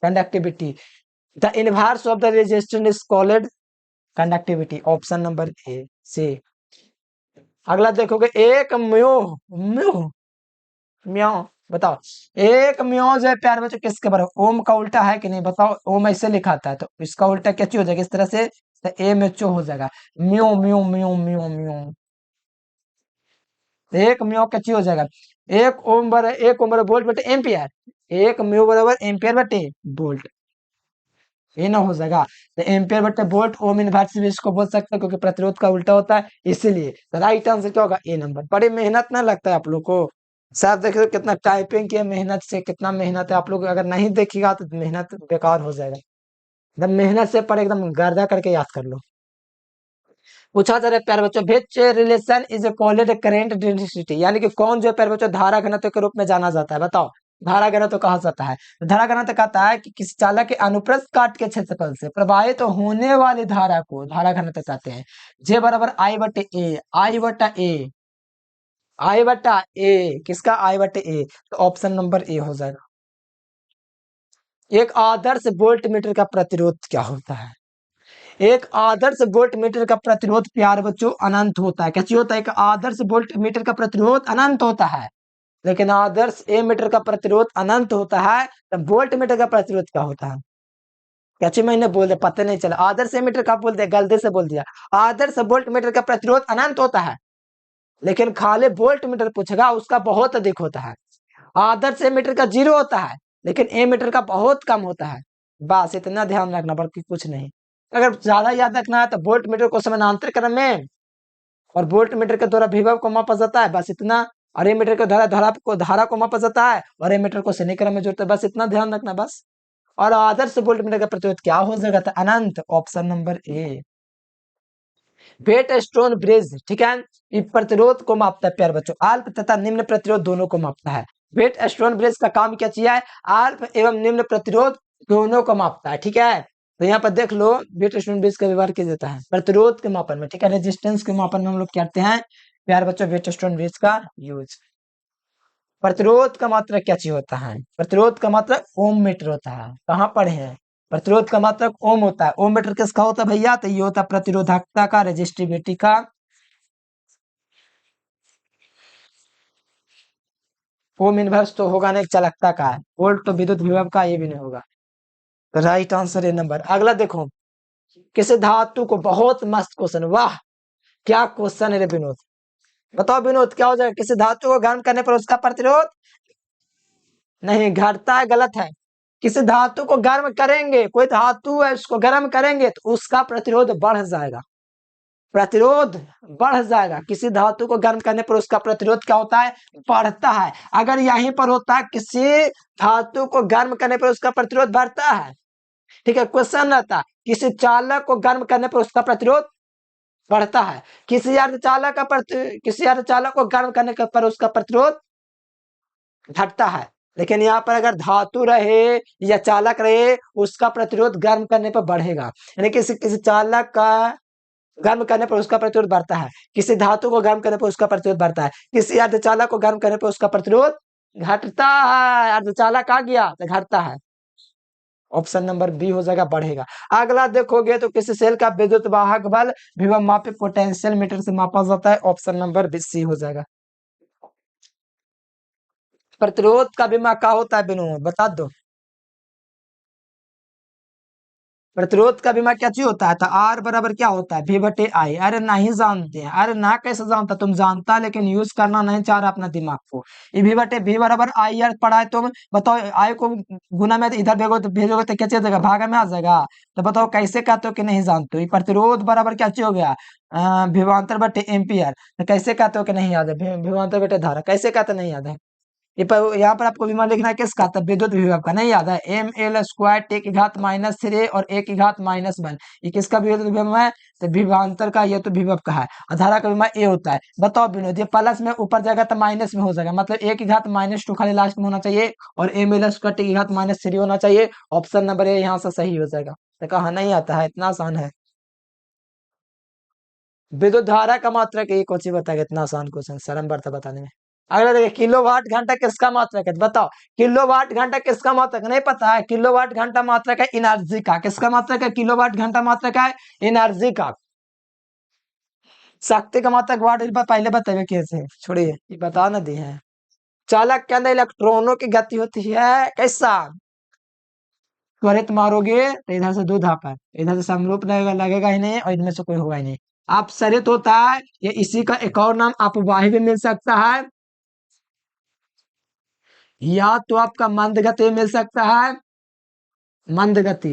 conductivity, the inverse of the resistance is called conductivity, option number ए से। अगला देखोगे, एक म्यो, म्यो, म्यो, बताओ, एक म्यो जो है प्यार बच्चों किसके बराबर, ओम का उल्टा है कि नहीं बताओ, ओम ऐसे लिखा था तो इसका उल्टा क्या चीज हो जाएगा, इस तरह से, तो ए में चो हो जाएगा, म्यो म्यो म्यो म्यो म्यो, एक म्यो क्या चीज हो जाएगा, एक ओम बराबर वोल्ट बटे एम्पियर, एक म्यो बराबर एम्पियर बटे वोल्ट। ये ना हो जाएगा। तो एम्पियर बटे वोल्ट ओम इनवर्स भी इसको बोल सकते हैं, क्योंकि प्रतिरोध का उल्टा होता है इसीलिए। तो राइट आंसर क्या होगा, ए नंबर। बड़ी मेहनत ना लगता है आप लोग को, साहब देखिए कितना टाइपिंग किया मेहनत से, कितना मेहनत है। आप लोग अगर नहीं देखिएगा तो मेहनत बेकार हो जाएगा। एकदम मेहनत से पर एकदम गर्दा करके याद कर लो। पूछा जा रहा है प्यारे बच्चों, which relation is called current density, यानी कि कौन जो है प्यारे बच्चों धारा घनत्व के रूप में जाना जाता है, बताओ। धारा घनत्व कहा जाता है, तो धारा घनत्व कहता है कि किसी चालक के अनुप्रस्थ काट के क्षेत्रफल से प्रवाहित तो होने वाली धारा को धारा घनत्व कहते हैं। जे बराबर आई बटे ए, आई बटा ए, आई बटा ए, किसका आई बटे ए, तो ऑप्शन नंबर ए हो जाएगा। एक आदर्श वोल्ट मीटर का प्रतिरोध क्या होता है? एक आदर्श वोल्ट मीटर का प्रतिरोध प्यारे बच्चों अनंत होता है। कैसे होता है? एक आदर्श वोल्ट मीटर का प्रतिरोध अनंत होता है, लेकिन आदर्श ए मीटर का प्रतिरोध अनंत होता है। तब वोल्ट मीटर का प्रतिरोध क्या होता है? कैसे मैंने बोल दिया, पता नहीं चला। आदर्श ए मीटर का बोल दिया, गलती से बोल दिया। आदर्श वोल्ट मीटर का प्रतिरोध अनंत होता है, लेकिन खाली वोल्ट मीटर पूछेगा उसका बहुत अधिक होता है। आदर्श ए मीटर का 0 होता है, लेकिन ए मीटर का बहुत कम होता है। बस इतना ध्यान रखना, बाकी कुछ नहीं। अगर ज्यादा याद रखना है तो वोल्ट मीटर को समानांतर क्रम में और वोल्ट मीटर के द्वारा विभव को मापा जाता है, बस इतना। और ए मीटर को धारा को मापा जाता है, और ए मीटर को श्रेणी क्रम में जोड़ते हैं, बस इतना ध्यान रखना बस। और आदर्श वोल्ट मीटर का प्रतिरोध क्या हो जाएगा? था अनंत, option number A. Wheatstone bridge, ठीक है, ये प्रतिरोध को मापता है प्यारे बच्चों, अल्प तथा निम्न प्रतिरोध दोनों को मापता है। वेट स्टोन ब्रिज का काम क्या किया है? अल्प एवं निम्न प्रतिरोध दोनों को मापता है, ठीक है। तो यहाँ पर देख लो, वेट स्टोन ब्रिज का व्यवहार किया जाता है प्रतिरोध के मापन में, ठीक है। रेजिस्टेंस के मापन में हम लोग करते हैं प्यारे बच्चों वेट स्टोन ब्रिज का यूज। प्रतिरोध का मात्रक क्या चीज होता है? प्रतिरोध का मात्रक ओम मीटर होता है। कहाँ पढ़े हैं? प्रतिरोध का मात्रक ओम होता है। ओम मीटर किसका होता है भैया? तो ये होता है प्रतिरोधकता का, रेजिस्टिविटी का। ओम इनवर्स तो होगा नहीं, चालकता का है। वोल्ट तो विद्युत विभव का, ये भी नहीं होगा। तो राइट आंसर है नंबर। अगला देखो, किसी धातु को, बहुत मस्त क्वेश्चन, वाह क्या क्वेश्चन है रे विनोद। बताओ विनोद क्या हो जाएगा? किसी धातु को गर्म करने पर उसका प्रतिरोध नहीं घटता है, गलत है। किसी धातु को गर्म करेंगे, कोई धातु है उसको गर्म करेंगे तो उसका प्रतिरोध बढ़ जाएगा, प्रतिरोध बढ़ जाएगा। किसी धातु को गर्म करने पर उसका प्रतिरोध क्या होता है? बढ़ता है। अगर यहीं पर होता है किसी धातु को गर्म करने पर उसका प्रतिरोध बढ़ता है, ठीक है, क्वेश्चन रहता किसी चालक को गर्म करने पर उसका प्रतिरोध बढ़ता है, किसी अर्धचालक को गर्म करने पर उसका प्रतिरोध घटता है। लेकिन यहाँ पर अगर धातु रहे या चालक रहे, उसका प्रतिरोध गर्म करने पर बढ़ेगा। यानी किसी किसी चालक का गर्म करने पर उसका प्रतिरोध बढ़ता है, किसी धातु को गर्म करने पर उसका प्रतिरोध बढ़ता है, किसी अर्धचालक को गर्म करने पर उसका प्रतिरोध घटता है। अर्धचालक आ गया तो घटता है, ऑप्शन नंबर बी हो जाएगा, बढ़ेगा। अगला देखोगे तो किसी सेल का विद्युत वाहक बल विभव मापी पोटेंशियल मीटर से मापा जाता है, ऑप्शन नंबर बी सी हो जाएगा। प्रतिरोध का बीमा क्या होता है विनोद, बता दो। प्रतिरोध का बीमा क्या चीज होता है? तो आर बराबर क्या होता है? भी बटे आई। अरे नहीं जानते हैं, अरे ना कैसे जानता, तुम जानता लेकिन यूज करना नहीं चाह रहा अपना दिमाग को। ये भी बटे भी बराबर आई आर पढ़ा है तुम, बताओ आई को गुना में इधर भेजोगे तो क्या चीज जाएगा? भागा में आ जाएगा। तो बताओ कैसे कहते हो कि नहीं जानते हो? ये प्रतिरोध बराबर क्या चीज हो गया? विभवांतर बटे एम्पियर। तो कैसे कहते हो कि नहीं याद है? विभवांतर बटे धारा, कैसे कहते नहीं याद है? यहाँ पर आपको विमान लिखना है किसका? तब विद्युत विभव का, नहीं याद है? एम एल स्क्वायर टे की घात -3 और ए की घात -1, ये किसका विद्युत विभव है? तो विभवांतर का, ये तो विभव का है। और धारा का विभव ए होता है। बताओ विनोद, ये प्लस में ऊपर जाएगा तो माइनस में हो जाएगा, मतलब ए की घात -2 खाली लास्ट में होना चाहिए, और एम एल स्क्वायर टे की घात -3 होना चाहिए। ऑप्शन नंबर ए यहाँ से सही हो जाएगा। तो कहा नहीं आता है, इतना आसान है। विद्युत धारा का मात्रक एक कोची बताएगा, इतना आसान क्वेश्चन, शर्म बढ़ता बताने में। अगला देखिए, किलोवाट घंटा किसका मात्रक है? बताओ किलोवाट घंटा किसका मात्रक? नहीं पता है? किलोवाट घंटा मात्रक है एनर्जी का। किसका मात्रक है? किलोवाट घंटा मात्रक है एनर्जी का। शक्ति का मात्रक वाट, पहले बताइए कैसे, छोड़िए ये बता ना दी है। चालक के अंदर इलेक्ट्रॉनों की गति होती है कैसा? त्वरित मारोगे तो इधर से दो धापा, इधर से समरूप लगेगा ही नहीं, और इनमें से कोई होगा ही नहीं। अपसरित होता है, ये इसी का एक और नाम अपवाही भी मिल सकता है, या तो आपका मंद गति मिल सकता है, मंद गति।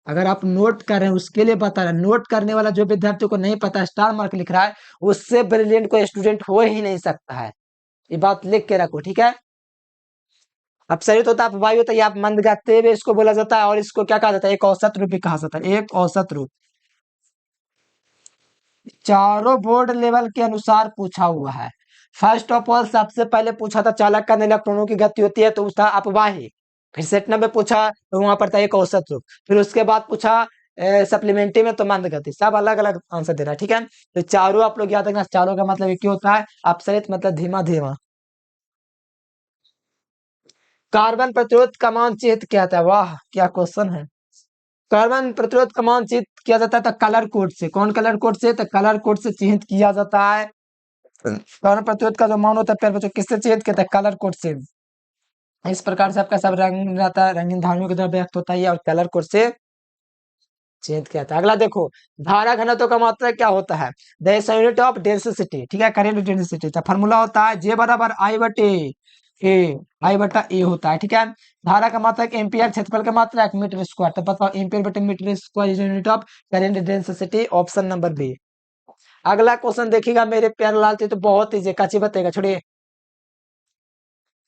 अगर आप नोट कर रहे हैं उसके लिए बता रहे हैं, नोट करने वाला जो विद्यार्थी को नहीं पता स्टार मार्क लिख रहा है उससे ब्रिलियंट कोई स्टूडेंट हो ही नहीं सकता है, ये बात लिख के रखो, ठीक है। अब सही तो आप वायु होता है, आप मंद गाते हुए इसको बोला जाता है, और इसको क्या कहा जाता है, एक औसत रूप भी कहा जाता है, एक औसत रूप। चारों बोर्ड लेवल के अनुसार पूछा हुआ है। फर्स्ट ऑफ ऑल सबसे पहले पूछा था चालक का इलेक्ट्रॉनों की गति होती है, तो उसका अपवाही। फिर सेट नंबर पूछा तो वहां पर था एक औसत रूप। फिर उसके बाद पूछा सप्लीमेंट्री में तो मंद गति, सब अलग अलग आंसर दे रहा है, ठीक है। तो चारों आप लोग याद रखना, चारों का मतलब एक ही होता है, अपसरित मतलब धीमा धीमा। कार्बन प्रतिरोध का मानचित्र क्या था, वाह क्या क्वेश्चन है। कार्बन प्रतिरोध का मानचित्र किया जाता था कलर कोड से, कौन कलर कोड से, तो कलर कोड से चिन्हित किया जाता है। कार्बन प्रतिरोध का जो मान होता है प्यारे बच्चों किससे चिन्हित किया था, कलर कोड से। इस प्रकार से आपका सब रंग रहता है, रंगीन धारियों की तरह व्यक्त होता है और कलर कोड से चिन्हित किया था। अगला देखो, धारा घनत्व का मात्रक क्या होता है, द यूनिट ऑफ डेंसिटी, ठीक है, करेंट डेंसिटी का फॉर्मूला होता है जे बराबर आई बटे ए, आई बटा ए होता है, ठीक है। धारा का मात्रक एम्पियर, क्षेत्रफल का मात्रक मीटर स्क्वायर, तो बताओ एम्पियर बटे metre square unit of current density, option number B. अगला क्वेश्चन देखिएगा मेरे प्यारे लाल, तो बहुत ईजी, काची बताएगा, छोड़िए।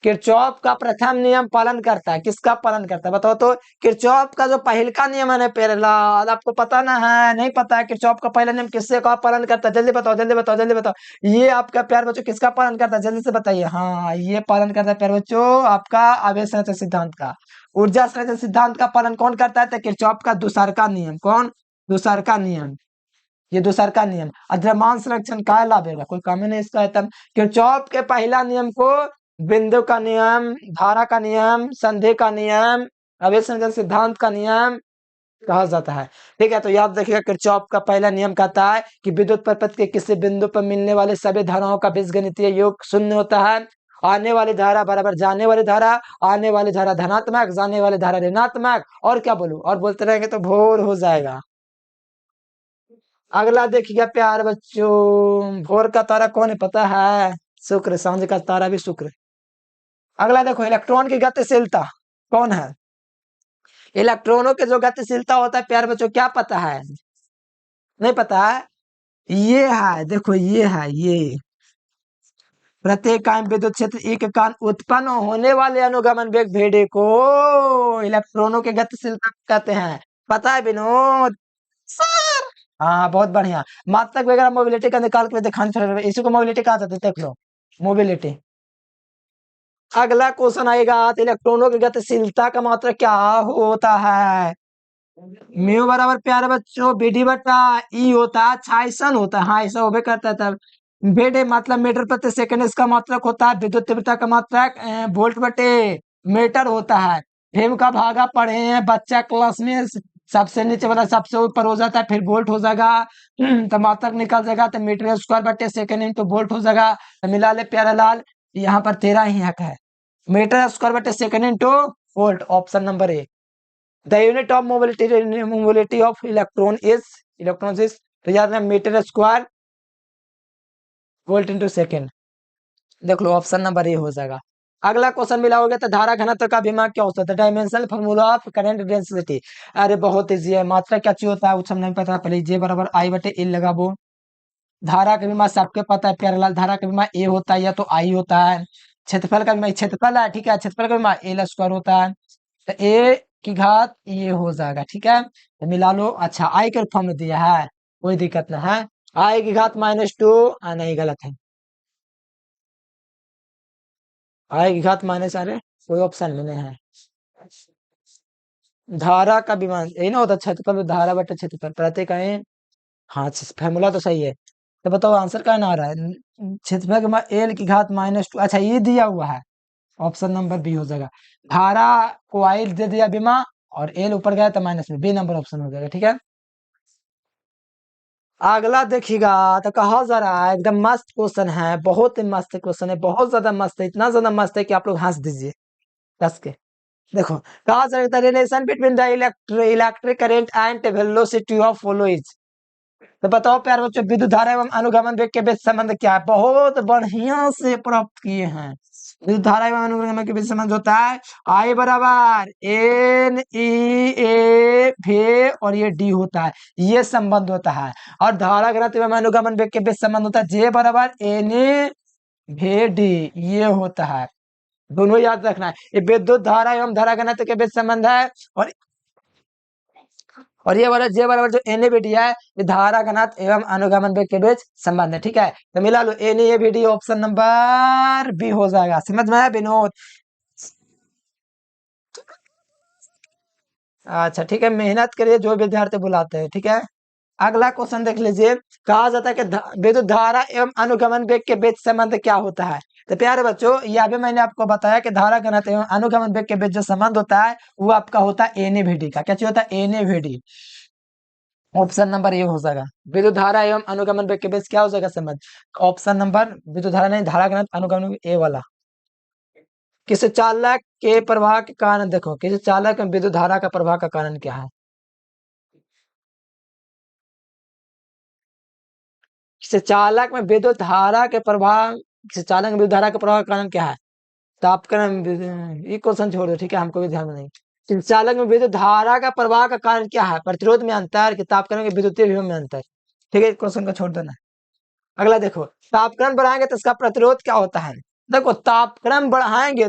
किरचॉफ का प्रथम नियम पालन करता है, किसका पालन करता है बताओ तो। किरचॉफ का जो पहला नियम है प्यारे लाल, आपको पता ना है, नहीं पता है किरचॉफ का पहला नियम किससे का पालन करता है, जल्दी बताओ जल्दी बताओ जल्दी बताओ। ये आपका प्यार बच्चों किसका पालन करता है, जल्दी से बताइए। हाँ, ये पालन करता है प्यार बच्चों आपका आवेश संरक्षण सिद्धांत का। ऊर्जा संरक्षण सिद्धांत का पालन कौन करता है, तो किरचॉफ का दूसरा नियम, कौन, दूसरा नियम, ये दूसरा नियम। द्रव्यमान संरक्षण का लाभ है, कोई काम ही नहीं इसका है तब। किरचॉफ के पहला नियम को बिंदु का नियम, धारा का नियम, संधि का नियम, आवेश संरक्षण सिद्धांत का नियम कहा जाता है, ठीक है। तो याद रखिएगा किरचॉफ का पहला नियम कहता है कि विद्युत परिपथ के किसी बिंदु पर मिलने वाले सभी धाराओं का बीजगणितीय योग शून्य होता है। आने वाली धारा बराबर जाने वाली धारा, आने वाली धारा धनात्मक, जाने वाली धारा ऋणात्मक, और क्या बोलूं, और बोलते रहेंगे तो भोर हो जाएगा। अगला देखिएगा प्यार बच्चों, भोर का तारा कौन है पता है, शुक्र, सांझ का तारा भी शुक्र। अगला देखो, इलेक्ट्रॉन की गतिशीलता कौन है, इलेक्ट्रॉनों की जो गतिशीलता होता है प्यार बच्चों क्या पता है, नहीं पता है, ये है, देखो ये है, ये प्रत्येक कायम विद्युत क्षेत्र एक कारण उत्पन्न होने वाले अनुगमन वेग भेदे को इलेक्ट्रॉनों की गतिशीलता कहते हैं, पता है विनोद सर। हाँ बहुत बढ़िया, मात्रक वगैरह मोबिलिटी का निकाल के दिखाने, इसी को मोबिलिटी कहा जाता है, देख लो मोबिलिटी। अगला क्वेश्चन आएगा, तो इलेक्ट्रॉनों की गतिशीलता का मात्रक क्या होता है, म्यू बराबर प्यारे बच्चों बीडी बटा ई होता है, अच्छा ऐसा होता है, हाँ ऐसा होबे करता है तब। बेडे मतलब मीटर प्रति सेकंड, इसका मात्रक होता है, विद्युत तीव्रता का मात्रक वोल्ट बटे मीटर होता है। फेम का भागा पढ़े हैं बच्चा क्लास में, सबसे नीचे वाला सबसे ऊपर हो जाता है, फिर वोल्ट हो जाएगा, तो मात्रक निकल जाएगा, तो मीटर स्क्वायर बटे सेकंड इंटू वोल्ट हो जाएगा। तो मिला ले प्यारा लाल, यहाँ पर तेरा ही हक है, मीटर स्क्वायर बटे second into volt, option number A. The unit of mobility of electron is, तो याद रखना metre square volt into second, देख लो ऑप्शन नंबर ए हो जाएगा। अगला क्वेश्चन मिला होगा, तो धारा घनत्व का विमा क्या होता है, dimensional formula of current density. अरे बहुत इजी है, मात्रा क्या चीज होता है वो सब नहीं पता, पहले जे बराबर आई बटे एल लगाबो। धारा का विमा सबके पता है प्यारेलाल, धारा का विमा ए होता है या तो आई होता है। क्षेत्रफल का विमा क्षेत्रफल है, ठीक है, क्षेत्रफल का विमा एल स्क्वायर होता है, तो ए की घात ये हो जाएगा, ठीक है। तो मिला लो, अच्छा आई के फॉर्म में दिया है, कोई दिक्कत ना है, आई की घात -2, नहीं गलत है, आई की घात माइनस, अरे कोई ऑप्शन में नहीं है। धारा का विमान यही ना होता, क्षेत्रफल धारा बटे क्षेत्रफल प्रति इकाई, हाँ फॉर्मूला तो सही है। तो बताओ आंसर क्या ना आ रहा है, क्षेत्रफल के विमा एल की घात -2, अच्छा ये दिया हुआ है, ऑप्शन नंबर बी हो जाएगा। धारा को आई दे दिया विमा, और एल ऊपर गया तो माइनस में, बी नंबर ऑप्शन हो जाएगा, ठीक है। अगला देखिएगा, तो कहा जा रहा है एकदम मस्त क्वेश्चन है, बहुत ही मस्त क्वेश्चन है, बहुत ज्यादा मस्त है, इतना ज्यादा मस्त है कि आप लोग हंस दीजिए कस के। देखो, कहा जा रहा है relation between the electric current and velocity of fluid. तो बताओ प्यारे बच्चों, विद्युत धारा एवं अनुगमन वेग के बीच संबंध क्या है, बहुत बढ़िया से प्राप्त किए हैं, विद्युत धारा एवं अनुगमन के बीच संबंध होता है आई बराबर एन ई ए भे और ये डी होता है, ये संबंध होता है। और धारा घनत्व एवं अनुगमन वेग के बीच संबंध होता है जे बराबर एन ए भे डी, ये होता है। दोनों याद रखना है, ये विद्युत धारा एवं धारा घनत्व के बीच संबंध है। और ये वाला जे बराबर जो एन ए बी डी है, ये धारा घनत्व एवं अनुगमन वेग के बीच संबंध है। ठीक है, तो मिला लो N A B D, option number B हो जाएगा। समझ में आया विनोद? अच्छा ठीक है, मेहनत करिए जो विद्यार्थी बुलाते हैं। ठीक है, अगला क्वेश्चन देख लीजिए। कहा जाता है कि विद्युत धारा एवं अनुगमन वेग के बीच संबंध क्या होता है? तो प्यारे बच्चों, यहाँ पे मैंने आपको बताया कि धारा घनत्व एवं अनुगमन वेग के बीच जो संबंध होता है वो आपका होता है एन ए वी डी का। क्या चीज होता है? N A V D. Option number A हो जाएगा। विद्युत धारा एवं अनुगमन वेग के बीच क्या हो जाएगा संबंध? ऑप्शन नंबर विद्युत धारा नहीं, धारा घनत्व अनुगमन ए वाला। किसी चालक के प्रवाह के कारण, देखो किसी चालक में विद्युत धारा का प्रवाह का कारण क्या है? किसी चालक में विद्युत धारा के प्रवाह, किसी चालक में विद्युत धारा के प्रवाह का कारण क्या है? तापक्रम, ये क्वेश्चन छोड़ दो। ठीक है, हमको भी ध्यान में नहीं। किसी चालक में विद्युत धारा का प्रवाह का कारण क्या है? प्रतिरोध में अंतर कि तापक्रम के विद्युतीय विभव में अंतर? ठीक है, क्वेश्चन को छोड़ देना। अगला देखो, तापक्रम बढ़ाएंगे तो इसका प्रतिरोध क्या होता है? देखो तापक्रम बढ़ाएंगे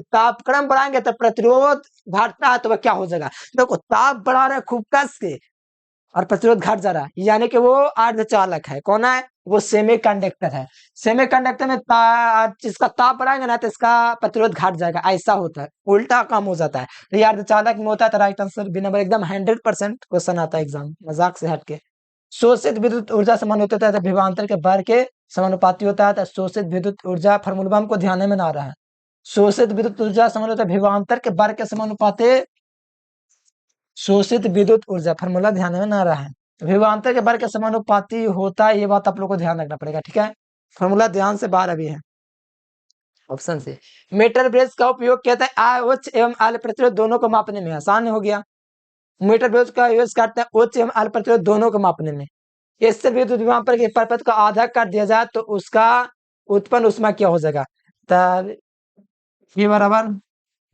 तो प्रतिरोध घटता है, तो वह क्या हो जाएगा? देखो ताप बढ़ा रहे हैं खूब कस के और प्रतिरोध घट जा रहा है, यानी कि वो अर्धचालक है। कौन है? वो सेमीकंडक्टर है। सेमीकंडक्टर में इसका ताप बढ़ाएंगे ना तो इसका प्रतिरोध घट जाएगा, ऐसा होता है, उल्टा काम हो जाता है। तो ये अर्धचालक में होता है। तो राइट आंसर बी नंबर एकदम 100% क्वेश्चन आता है एग्जाम, मजाक से हटके। शोषित विद्युत ऊर्जा समान होता है तो विभवांतर के वर्ग के समानुपाती होता है। तो शोषित विद्युत ऊर्जा फार्मूला हमको ध्यान में ना आ रहा है। शोषित विद्युत ऊर्जा समान होता है विभवांतर के वर्ग के समानुपाती। शोषित विद्युत ऊर्जा फार्मूला ध्यान में ना रहा है, विभवांतर के वर्ग के समानुपाती होता है, ये बात आप लोग को ध्यान रखना पड़ेगा। ठीक है, फार्मूला ध्यान से बाहर अभी है। ऑप्शन से मीटर ब्रेज का उपयोग कहता है उच्च एवं आल प्रतिरोध दोनों को मापने में। आसान हो गया, मीटर ब्रेज का यूज करते हैं उच्च एवं आल प्रतिरोध दोनों को मापने में। इससे विद्युत विभवांतर के परपथ का आधा कर दिया जाए तो उसका उत्पन्न उष्मा क्या हो जाएगा? तब ये बराबर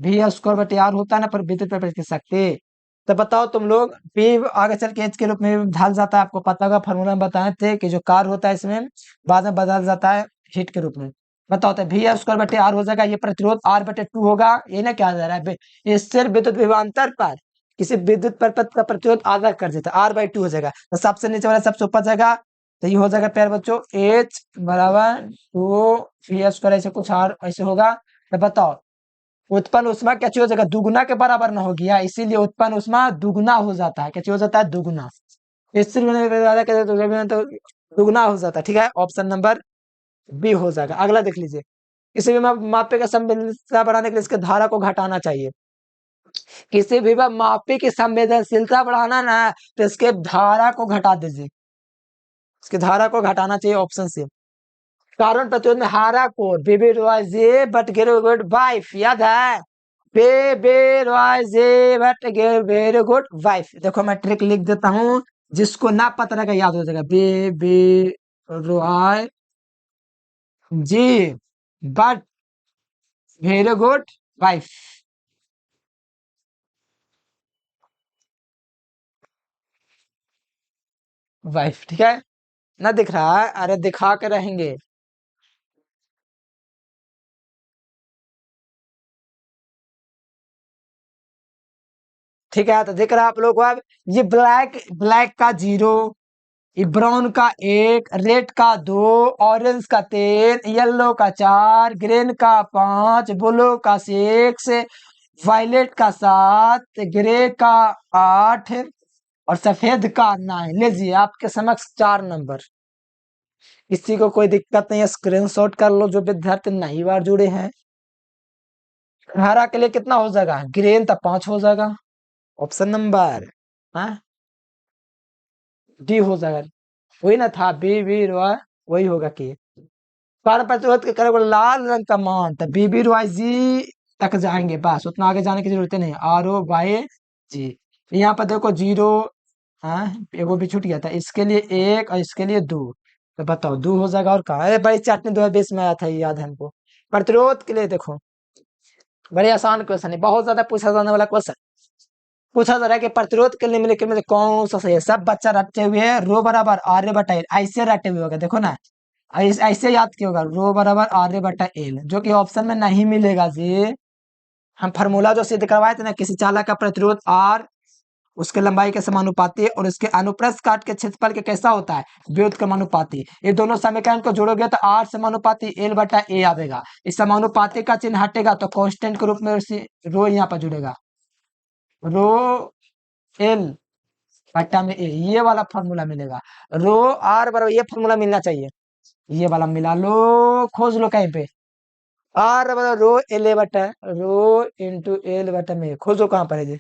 भी स्क्वायर बटे आर होता है ना, पर विद्युत परपथ की शक्ति। तो बताओ तुम लोग, पी आगे चल के एच के रूप में ढल जाता है, आपको पता होगा, फॉर्मूला में बताए थे कि जो कार होता है इसमें बाद में बदल जाता है हीट के रूप में। बताओ तो भी स्क्वायर बटे आर हो जाएगा, ये प्रतिरोध आर बटे 2 होगा। ये ना क्या जा रहा है, इससे विद्युत विभवांतर पर किसी विद्युत परपथ का प्रतिरोध आधा कर देता है, R/2 हो जाएगा। तो सबसे नीचे वाला सबसे ऊपर जाएगा, तो ये हो जाएगा प्यारे बच्चों H बराबर 2 V स्क्वायर, ऐसे कुछ आर ऐसे होगा। तो बताओ उत्पन्न उष्मा क्या चीज हो जाएगा? दुगुना के बराबर ना हो गया, इसीलिए उत्पन्न उष्मा दुगुना हो जाता है। क्या चीज हो जाता है? दुगुना। इससे तो दुगुना हो जाता है। ठीक है, ऑप्शन नंबर बी हो जाएगा। अगला देख लीजिए, किसी भी मापे का संवेदनशीलता बढ़ाने के लिए इसके धारा को घटाना चाहिए। किसी भी मापे की संवेदनशीलता बढ़ाना ना, तो इसके धारा को घटा दीजिए, इसकी धारा को घटाना चाहिए। ऑप्शन से कारण प्रतिरोध में हारा को बेबे बट गेट वाइफ, याद है? Very good wife. देखो मैं ट्रिक लिख देता हूं, जिसको ना पता रहेगा याद हो जाएगा। B B Roy G but very good wife. Wife, ठीक है ना? दिख रहा है? अरे दिखा के रहेंगे। ठीक है, तो दिख रहा है आप लोग को अब? ये ब्लैक ब्लैक का 0, ये ब्राउन का 1, रेड का 2, ऑरेंज का 3, येलो का 4, ग्रीन का 5, ब्लू का 6, वायलेट का 7, ग्रे का 8 और सफेद का 9। लीजिए आपके समक्ष 4 नंबर। किसी को कोई दिक्कत नहीं है, स्क्रीनशॉट कर लो जो विद्यार्थी नई बार जुड़े हैं। हरा के लिए कितना हो जाएगा? ग्रीन तो 5 हो जाएगा। ऑप्शन नंबर डी हो जाएगा। वही ना था, बी बी रॉय, वही होगा कि कारण प्रतिरोध के कारण लाल रंग का मान, तो बी बी रॉय जी तक जाएंगे, बस उतना आगे जाने की जरूरत नहीं। RO/G। यहाँ पर देखो 0, हाँ वो भी छूट गया था, इसके लिए 1 और इसके लिए 2। तो बताओ 2 हो जाएगा। और कहा? अरे भाई चटनी 2 20 में आया था, ये याद है हमको। प्रतिरोध के लिए देखो बड़े आसान क्वेश्चन है, बहुत ज्यादा पूछा जाने वाला क्वेश्चन। पूछा जा रहा है कि प्रतिरोध के निम्नलिखित में से कौन सा सही है। सब बच्चा रटे हुए है, रो बराबर आर बटा एल, ऐसे रटे हुए होगा, देखो ना, ऐसे याद किया होगा, रो बराबर आर बटा एल, जो कि ऑप्शन में नहीं मिलेगा जी। हम फार्मूला जो सिद्ध करवाए थे ना, किसी चालक का प्रतिरोध आर उसके लंबाई के समानुपाती है और उसके अनुप्रस्थ काट के क्षेत्रफल के कैसा होता है, व्युत्क्रमानुपाती। ये दोनों समीकरण को जोड़ोगे तो आर समानुपाती एल बटा ए आएगा। इस समानुपाती का चिन्ह हटेगा तो कांस्टेंट के रूप में रो यहाँ पर जुड़ेगा, रो एल बटा में ए, ये वाला फॉर्मूला मिलेगा। रो आर बराबर ये फॉर्मूला मिलना चाहिए, ये वाला मिला लो, खोज लो कहीं पे। आर बराबर रो एल ए बटा रो इंटू एल बटा में, खोजो कहां पर है जी।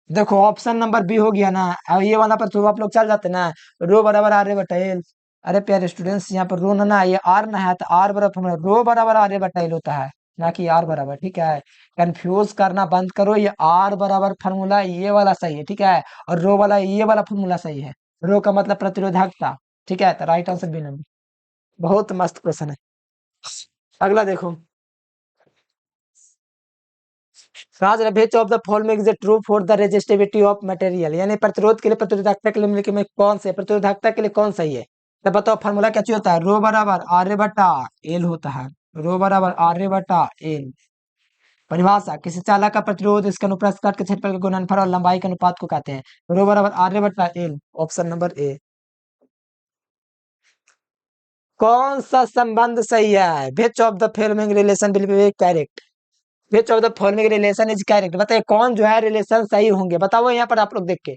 देखो ऑप्शन नंबर बी हो गया ना, अब ये वाला पर तो आप लोग चल जाते ना, रो बराबर आर ए बटा एल। अरे प्यारे स्टूडेंट्स, यहाँ पर रो ना ये आर ना है, तो आर बराबर फॉर्मूला रो बराबर आर ए बटा एल होता है, ना कि आर बराबर, ठीक है। कंफ्यूज करना बंद करो, ये आर बराबर फॉर्मूला ये वाला सही है, ठीक है, और रो वाला ये वाला फॉर्मूला सही है। रो का मतलब प्रतिरोधकता, ठीक है, तो राइट आंसर बी नंबर। बहुत मस्त क्वेश्चन है। अगला देखो, Raj which of the following is true for the resistivity of material, यानी प्रतिरोध के लिए, प्रतिरोधकता के लिए निम्नलिखित में कौन से प्रतिरोधकता के लिए कौन सही है। तो बताओ फॉर्मूला क्या चाहिए होता है, रो बराबर आर बटा एल होता है, रो बराबर आर बटा एल। परिभाषा, किसी चालक का प्रतिरोध इसके अनुप्रस्थ काट के क्षेत्रफल के गुणनफल और लंबाई के अनुपात को कहते हैं। रो बराबर आर बटा एल, ऑप्शन नंबर ए। कौन सा संबंध सही है, which of the following relation will be correct, which of the following relation is correct, बताइए कौन जो है रिलेशन सही होंगे, बताओ यहाँ पर आप लोग देख के।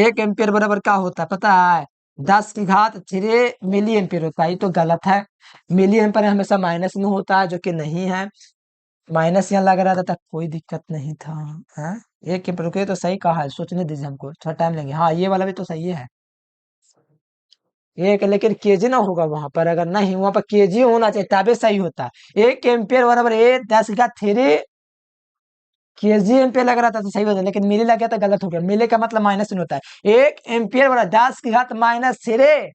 1 एम्पियर बराबर क्या होता है पता है, 10 की घात 3 मिली एम्पियर होता है, ये तो गलत है। मिली एम्पियर हमेशा माइनस में होता है, जो कि नहीं है। माइनस यहाँ लग रहा था कोई दिक्कत नहीं था। हाँ, 1 एम्पियर के तो सही कहा है, सोचने दीजिए हमको, थोड़ा टाइम लेंगे। हाँ, ये वाला भी तो सही है। एक लेकिन केजी ना होगा वहां पर, अगर नहीं वहां पर केजी होना चाहिए तबे सही होता है। 1 एम्पियर बराबर 10 की घात 3 केजी एम्पियर लग रहा था तो सही होता, लेकिन मिली लग गया तो गलत हो गया। मिली का मतलब माइनस में होता है। 1 एम्पियर बराबर 10 की घात -3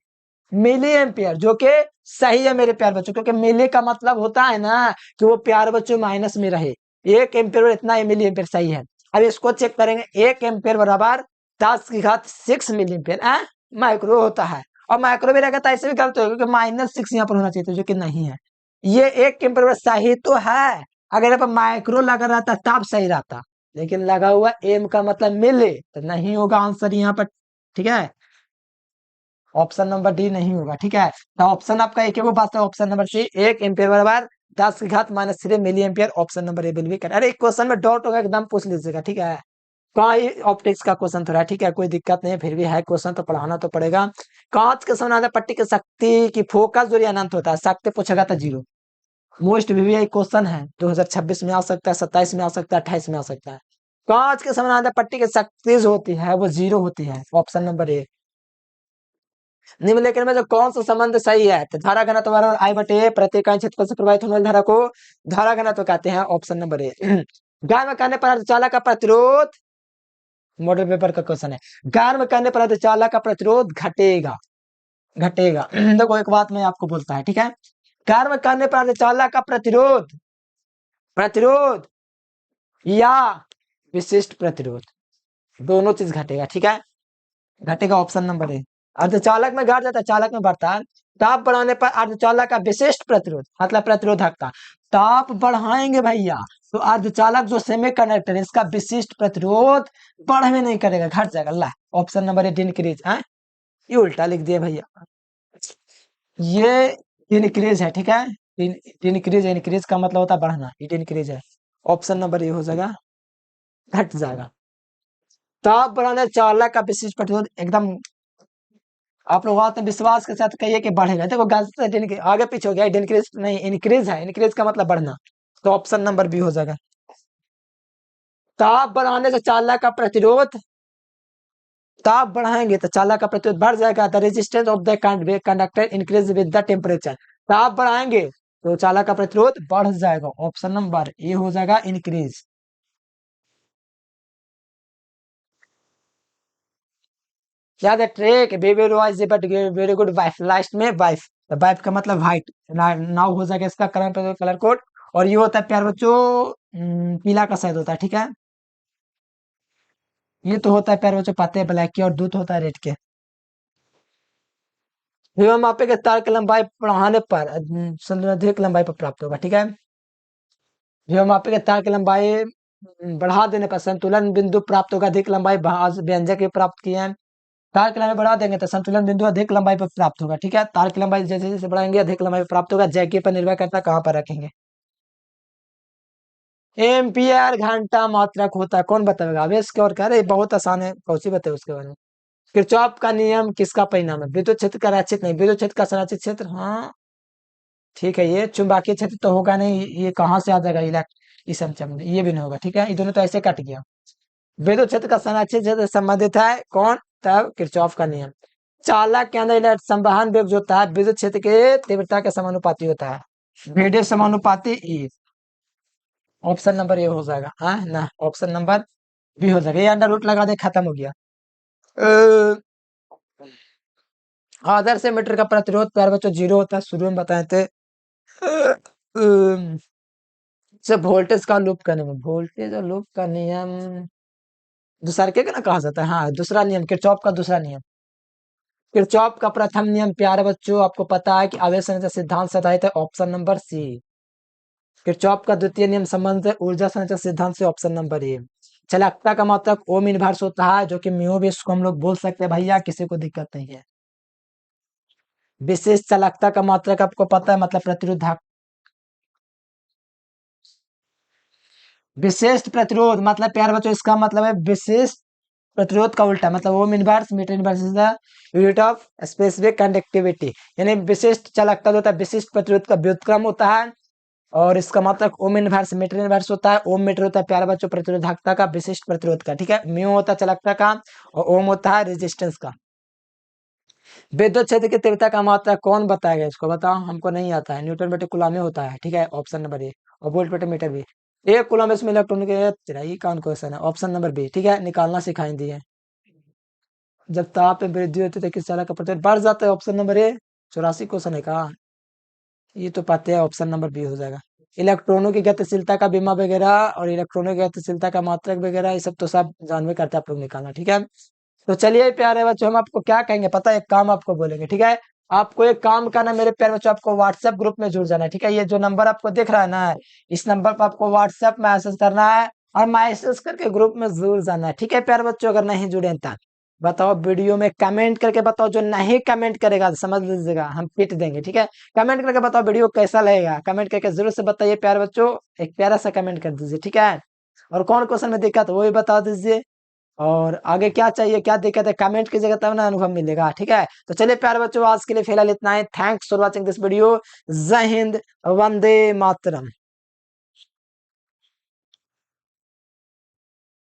मिली एम्पियर, जो कि सही है मेरे प्यार बच्चों, क्योंकि मिली का मतलब होता है ना कि वो प्यार बच्चों माइनस में रहे। 1 एम्पियर इतना ही मिली एम्पियर सही है। अब इसको चेक करेंगे, 1 एम्पियर बराबर 10 की घात 6 मिली एम्पियर माइक्रो होता है। और माइक्रो भी रहेगा तो ऐसे भी गलत होगा, क्योंकि -6 यहाँ पर होना चाहिए था, जो कि नहीं है। ये 1 एम्पियर सही तो है, अगर यहाँ पर माइक्रो लगा रहता तब सही रहता, लेकिन लगा हुआ एम का मतलब मिले, तो नहीं होगा आंसर यहाँ पर, ठीक है। ऑप्शन नंबर डी नहीं होगा, ठीक है। तो ऑप्शन आपका एक ही वो बात है, ऑप्शन नंबर सी, 1 एम्पियर बराबर 10 की घात -3 milli ampere, option number A will be correct. अरे क्वेश्चन में डाउट होगा एकदम पूछ लीजिएगा, ठीक है। कहाँ ये ऑप्टिक्स का क्वेश्चन थोड़ा, ठीक है, कोई दिक्कत नहीं है, फिर भी है क्वेश्चन तो पढ़ाना तो पड़ेगा। कांच के समानांतर पट्टी की शक्ति की फोकस दूरी अनंत होता है, शक्ति पूछेगा तो 0। मोस्ट वीवीआई क्वेश्चन है, 2026 में आ सकता है, 27 में आ सकता है, 28 में आ सकता है। कांच के समानांतर पट्टी की शक्ति जो होती है वो 0 होती है, ऑप्शन नंबर ए। निम्नलिखित में जो कौन सा संबंध सही है, तो धारा घनत्व बराबर आई बटे प्रति इकाई क्षेत्रफल से प्रवाहित होने वाली धारा को धारा घनत्व कहते हैं, ऑप्शन नंबर ए। गर्म करने पर अर्धचालक का प्रतिरोध, मॉडल पेपर का क्वेश्चन है, गर्म करने पर अर्धचालक का प्रतिरोध घटेगा, घटेगा। देखो एक बात मैं आपको बोलता है, ठीक है, गर्म करने पर अर्धचालक का प्रतिरोध, प्रतिरोध या विशिष्ट प्रतिरोध, दोनों चीज घटेगा, ठीक है, घटेगा, ऑप्शन नंबर ए। अर्धचालक में घट जाता है, चालक में बढ़ता है। ताप बढ़ाने पर अर्धचालक का विशिष्ट प्रतिरोध मतलब प्रतिरोधक का, ताप बढ़ाएंगे भैया तो अर्धचालक जो सेमी कंडक्टर है इसका विशिष्ट प्रतिरोध बढ़े नहीं करेगा, घट जाएगा। ला, ऑप्शन नंबर ए डिनक्रीज है, ये उल्टा लिख दिया भैया, ये डिनक्रीज है, ठीक है। डिनक्रीज, इंक्रीज का मतलब होता है बढ़ना, ये डिनक्रीज है, ऑप्शन नंबर ए हो जाएगा, घट जाएगा। ताप बढ़ाने चालक का विशिष्ट प्रतिरोध एकदम, आप लोग आत्मविश्वास के साथ कहिए कि बढ़ेगा। देखो गलत से आगे पीछे हो गया, डिनक्रीज नहीं, इंक्रीज है, इंक्रीज का मतलब बढ़ना, तो ऑप्शन नंबर बी हो जाएगा। ताप बढ़ाने से चालक का प्रतिरोध, ताप बढ़ाएंगे तो चालक का प्रतिरोध बढ़ जाएगा, the resistance of the conductor increase with the temperature, ताप बढ़ाएंगे तो चालक का प्रतिरोध बढ़ जाएगा, ऑप्शन नंबर ए हो जाएगा इंक्रीज। याद है trek baby voice but very good wife, last में वाइफ, तो वाइफ का मतलब व्हाइट, नाउ हो जाएगा इसका कलर कलर कोड। और ये होता है प्यार बच्चों पीला का शहद होता है, ठीक है। ये तो होता है प्यार बच्चों पाते हैं ब्लैक के, और दूध होता है रेड के। विभव मापे के तार की लंबाई बढ़ाने पर संतुलन अधिक लंबाई पर प्राप्त होगा, ठीक है। विभव मापे के तार की लंबाई बढ़ा देने पर संतुलन बिंदु प्राप्त होगा, अधिक लंबाई व्यंजक भी प्राप्त किए हैं। तार की लंबाई बढ़ा देंगे तो संतुलन बिंदु अधिक लंबाई पर प्राप्त होगा, ठीक है। तार की लंबाई जैसे जैसे बढ़ाएंगे अधिक लंबाई पर प्राप्त होगा, जैके पर निर्भर करता है कहाँ पर रखेंगे। एम्पियर घंटा मात्रक होता है, कौन बताएगा, अब इसके और कह रहे बहुत आसान है, कौन सी बताए उसके बारे में। किरचॉफ का नियम किसका परिणाम है, विद्युत क्षेत्र का रचित नहीं, विद्युत क्षेत्र का संरचित क्षेत्र, हाँ ठीक है। ये चुंबकीय क्षेत्र तो होगा नहीं, ये कहाँ से आ जाएगा इलेक्ट्रिक, ये भी नहीं होगा, ठीक है। ये दोनों तो ऐसे कट गया। विद्युत क्षेत्र का संरक्षित क्षेत्र संबंधित है कौन, तब किरचॉफ का नियम। चालक के अंदर इलेक्ट्रिक संवहन वेग जो होता है विद्युत क्षेत्र के तीव्रता के समानुपाती होता है, वेग समानुपाती ई। ऑप्शन नंबर ए हो जाएगा, हाँ ना, ऑप्शन नंबर बी हो जाएगा, ये अंडर रूट लगा दे खत्म हो गया। आदर्श मीटर का प्रतिरोध प्यारे बच्चों 0 होता है, शुरू में बताए थे। से वोल्टेज का लूप का नियम, वोल्टेज और लूप का नियम दूसरा के ना कहा जाता है, हाँ दूसरा नियम किरचॉफ का दूसरा नियम। किरचॉफ का प्रथम नियम प्यारे बच्चों आपको पता है कि आवेश संरचना सिद्धांत से आधारित है, ऑप्शन नंबर सी। किरचॉफ का द्वितीय नियम संबंध है ऊर्जा संरचना सिद्धांत से, ऑप्शन नंबर ए। चालकता का मात्रक ओम इनवर्स होता है, जो कि म्यू भी इसको हम लोग बोल सकते हैं भैया, किसी को दिक्कत नहीं है। विशेष चालकता का मात्रक आपको पता है, मतलब प्रतिरोध। विशेष प्रतिरोध मतलब प्यार बच्चों इसका मतलब है विशेष प्रतिरोध का उल्टा, मतलब ohm inverse metre inverse is the unit of specific conductivity, यानी विशिष्ट चालकता जो होता है विशिष्ट प्रतिरोध का व्युत्क्रम होता है। और इसका मतलब ओम इनवर्स मीटर इनवर्स होता है, ओम मीटर होता है प्यारे बच्चों प्रतिरोधकता का, विशिष्ट प्रतिरोध का, ठीक है। म्यू होता है चालकता का, और ओम होता है रेजिस्टेंस का। विद्युत क्षेत्र की तीव्रता का मात्रा कौन बताएगा, इसको बताओ, हमको नहीं आता है, न्यूटन बटे कूलम में होता है, ठीक है, ऑप्शन नंबर ए। और वोल्ट बटे मीटर भी, एक कूलम इसमें इलेक्ट्रॉन के तेरा ये कौन क्वेश्चन है, ऑप्शन नंबर बी, ठीक है, निकालना सिखाई दी है। जब ताप में वृद्धि होती है तो किस चालक का प्रतिरोध बढ़ जाता है, ऑप्शन नंबर ए। 84 क्वेश्चन है कहा, ये तो पाते हैं, ऑप्शन नंबर बी हो जाएगा। इलेक्ट्रॉनों की गतिशीलता का बीमा वगैरह और इलेक्ट्रॉनों की गतिशीलता का मात्रक वगैरह ये सब तो सब जानवे करते हैं आप लोग निकालना, ठीक है। तो चलिए प्यारे बच्चों हम आपको क्या कहेंगे पता है, एक काम आपको बोलेंगे, ठीक है। आपको एक काम करना मेरे प्यारे बच्चों, आपको व्हाट्सएप ग्रुप में जुड़ जाना है, ठीक है। ये जो नंबर आपको दिख रहा है ना, इस नंबर पर आपको व्हाट्सएप मैसेज करना है, और मैसेज करके ग्रुप में जुड़ जाना है, ठीक है प्यारे बच्चों। अगर नहीं जुड़े तब बताओ, वीडियो में कमेंट करके बताओ, जो नहीं कमेंट करेगा समझ लीजिएगा हम पीट देंगे, ठीक है। कमेंट करके बताओ वीडियो कैसा लगेगा, कमेंट करके जरूर से बताइए प्यारे बच्चों, एक प्यारा सा कमेंट कर दीजिए, ठीक है। और कौन क्वेश्चन में दिक्कत है वो भी बता दीजिए, और आगे क्या चाहिए क्या दिक्कत है कमेंट कीजिएगा, तब ना अनुभव मिलेगा, ठीक है। तो चलिए प्यारे बच्चों आज के लिए फिलहाल इतना ही, thanks for watching this video. जय हिंद, वंदे मातरम।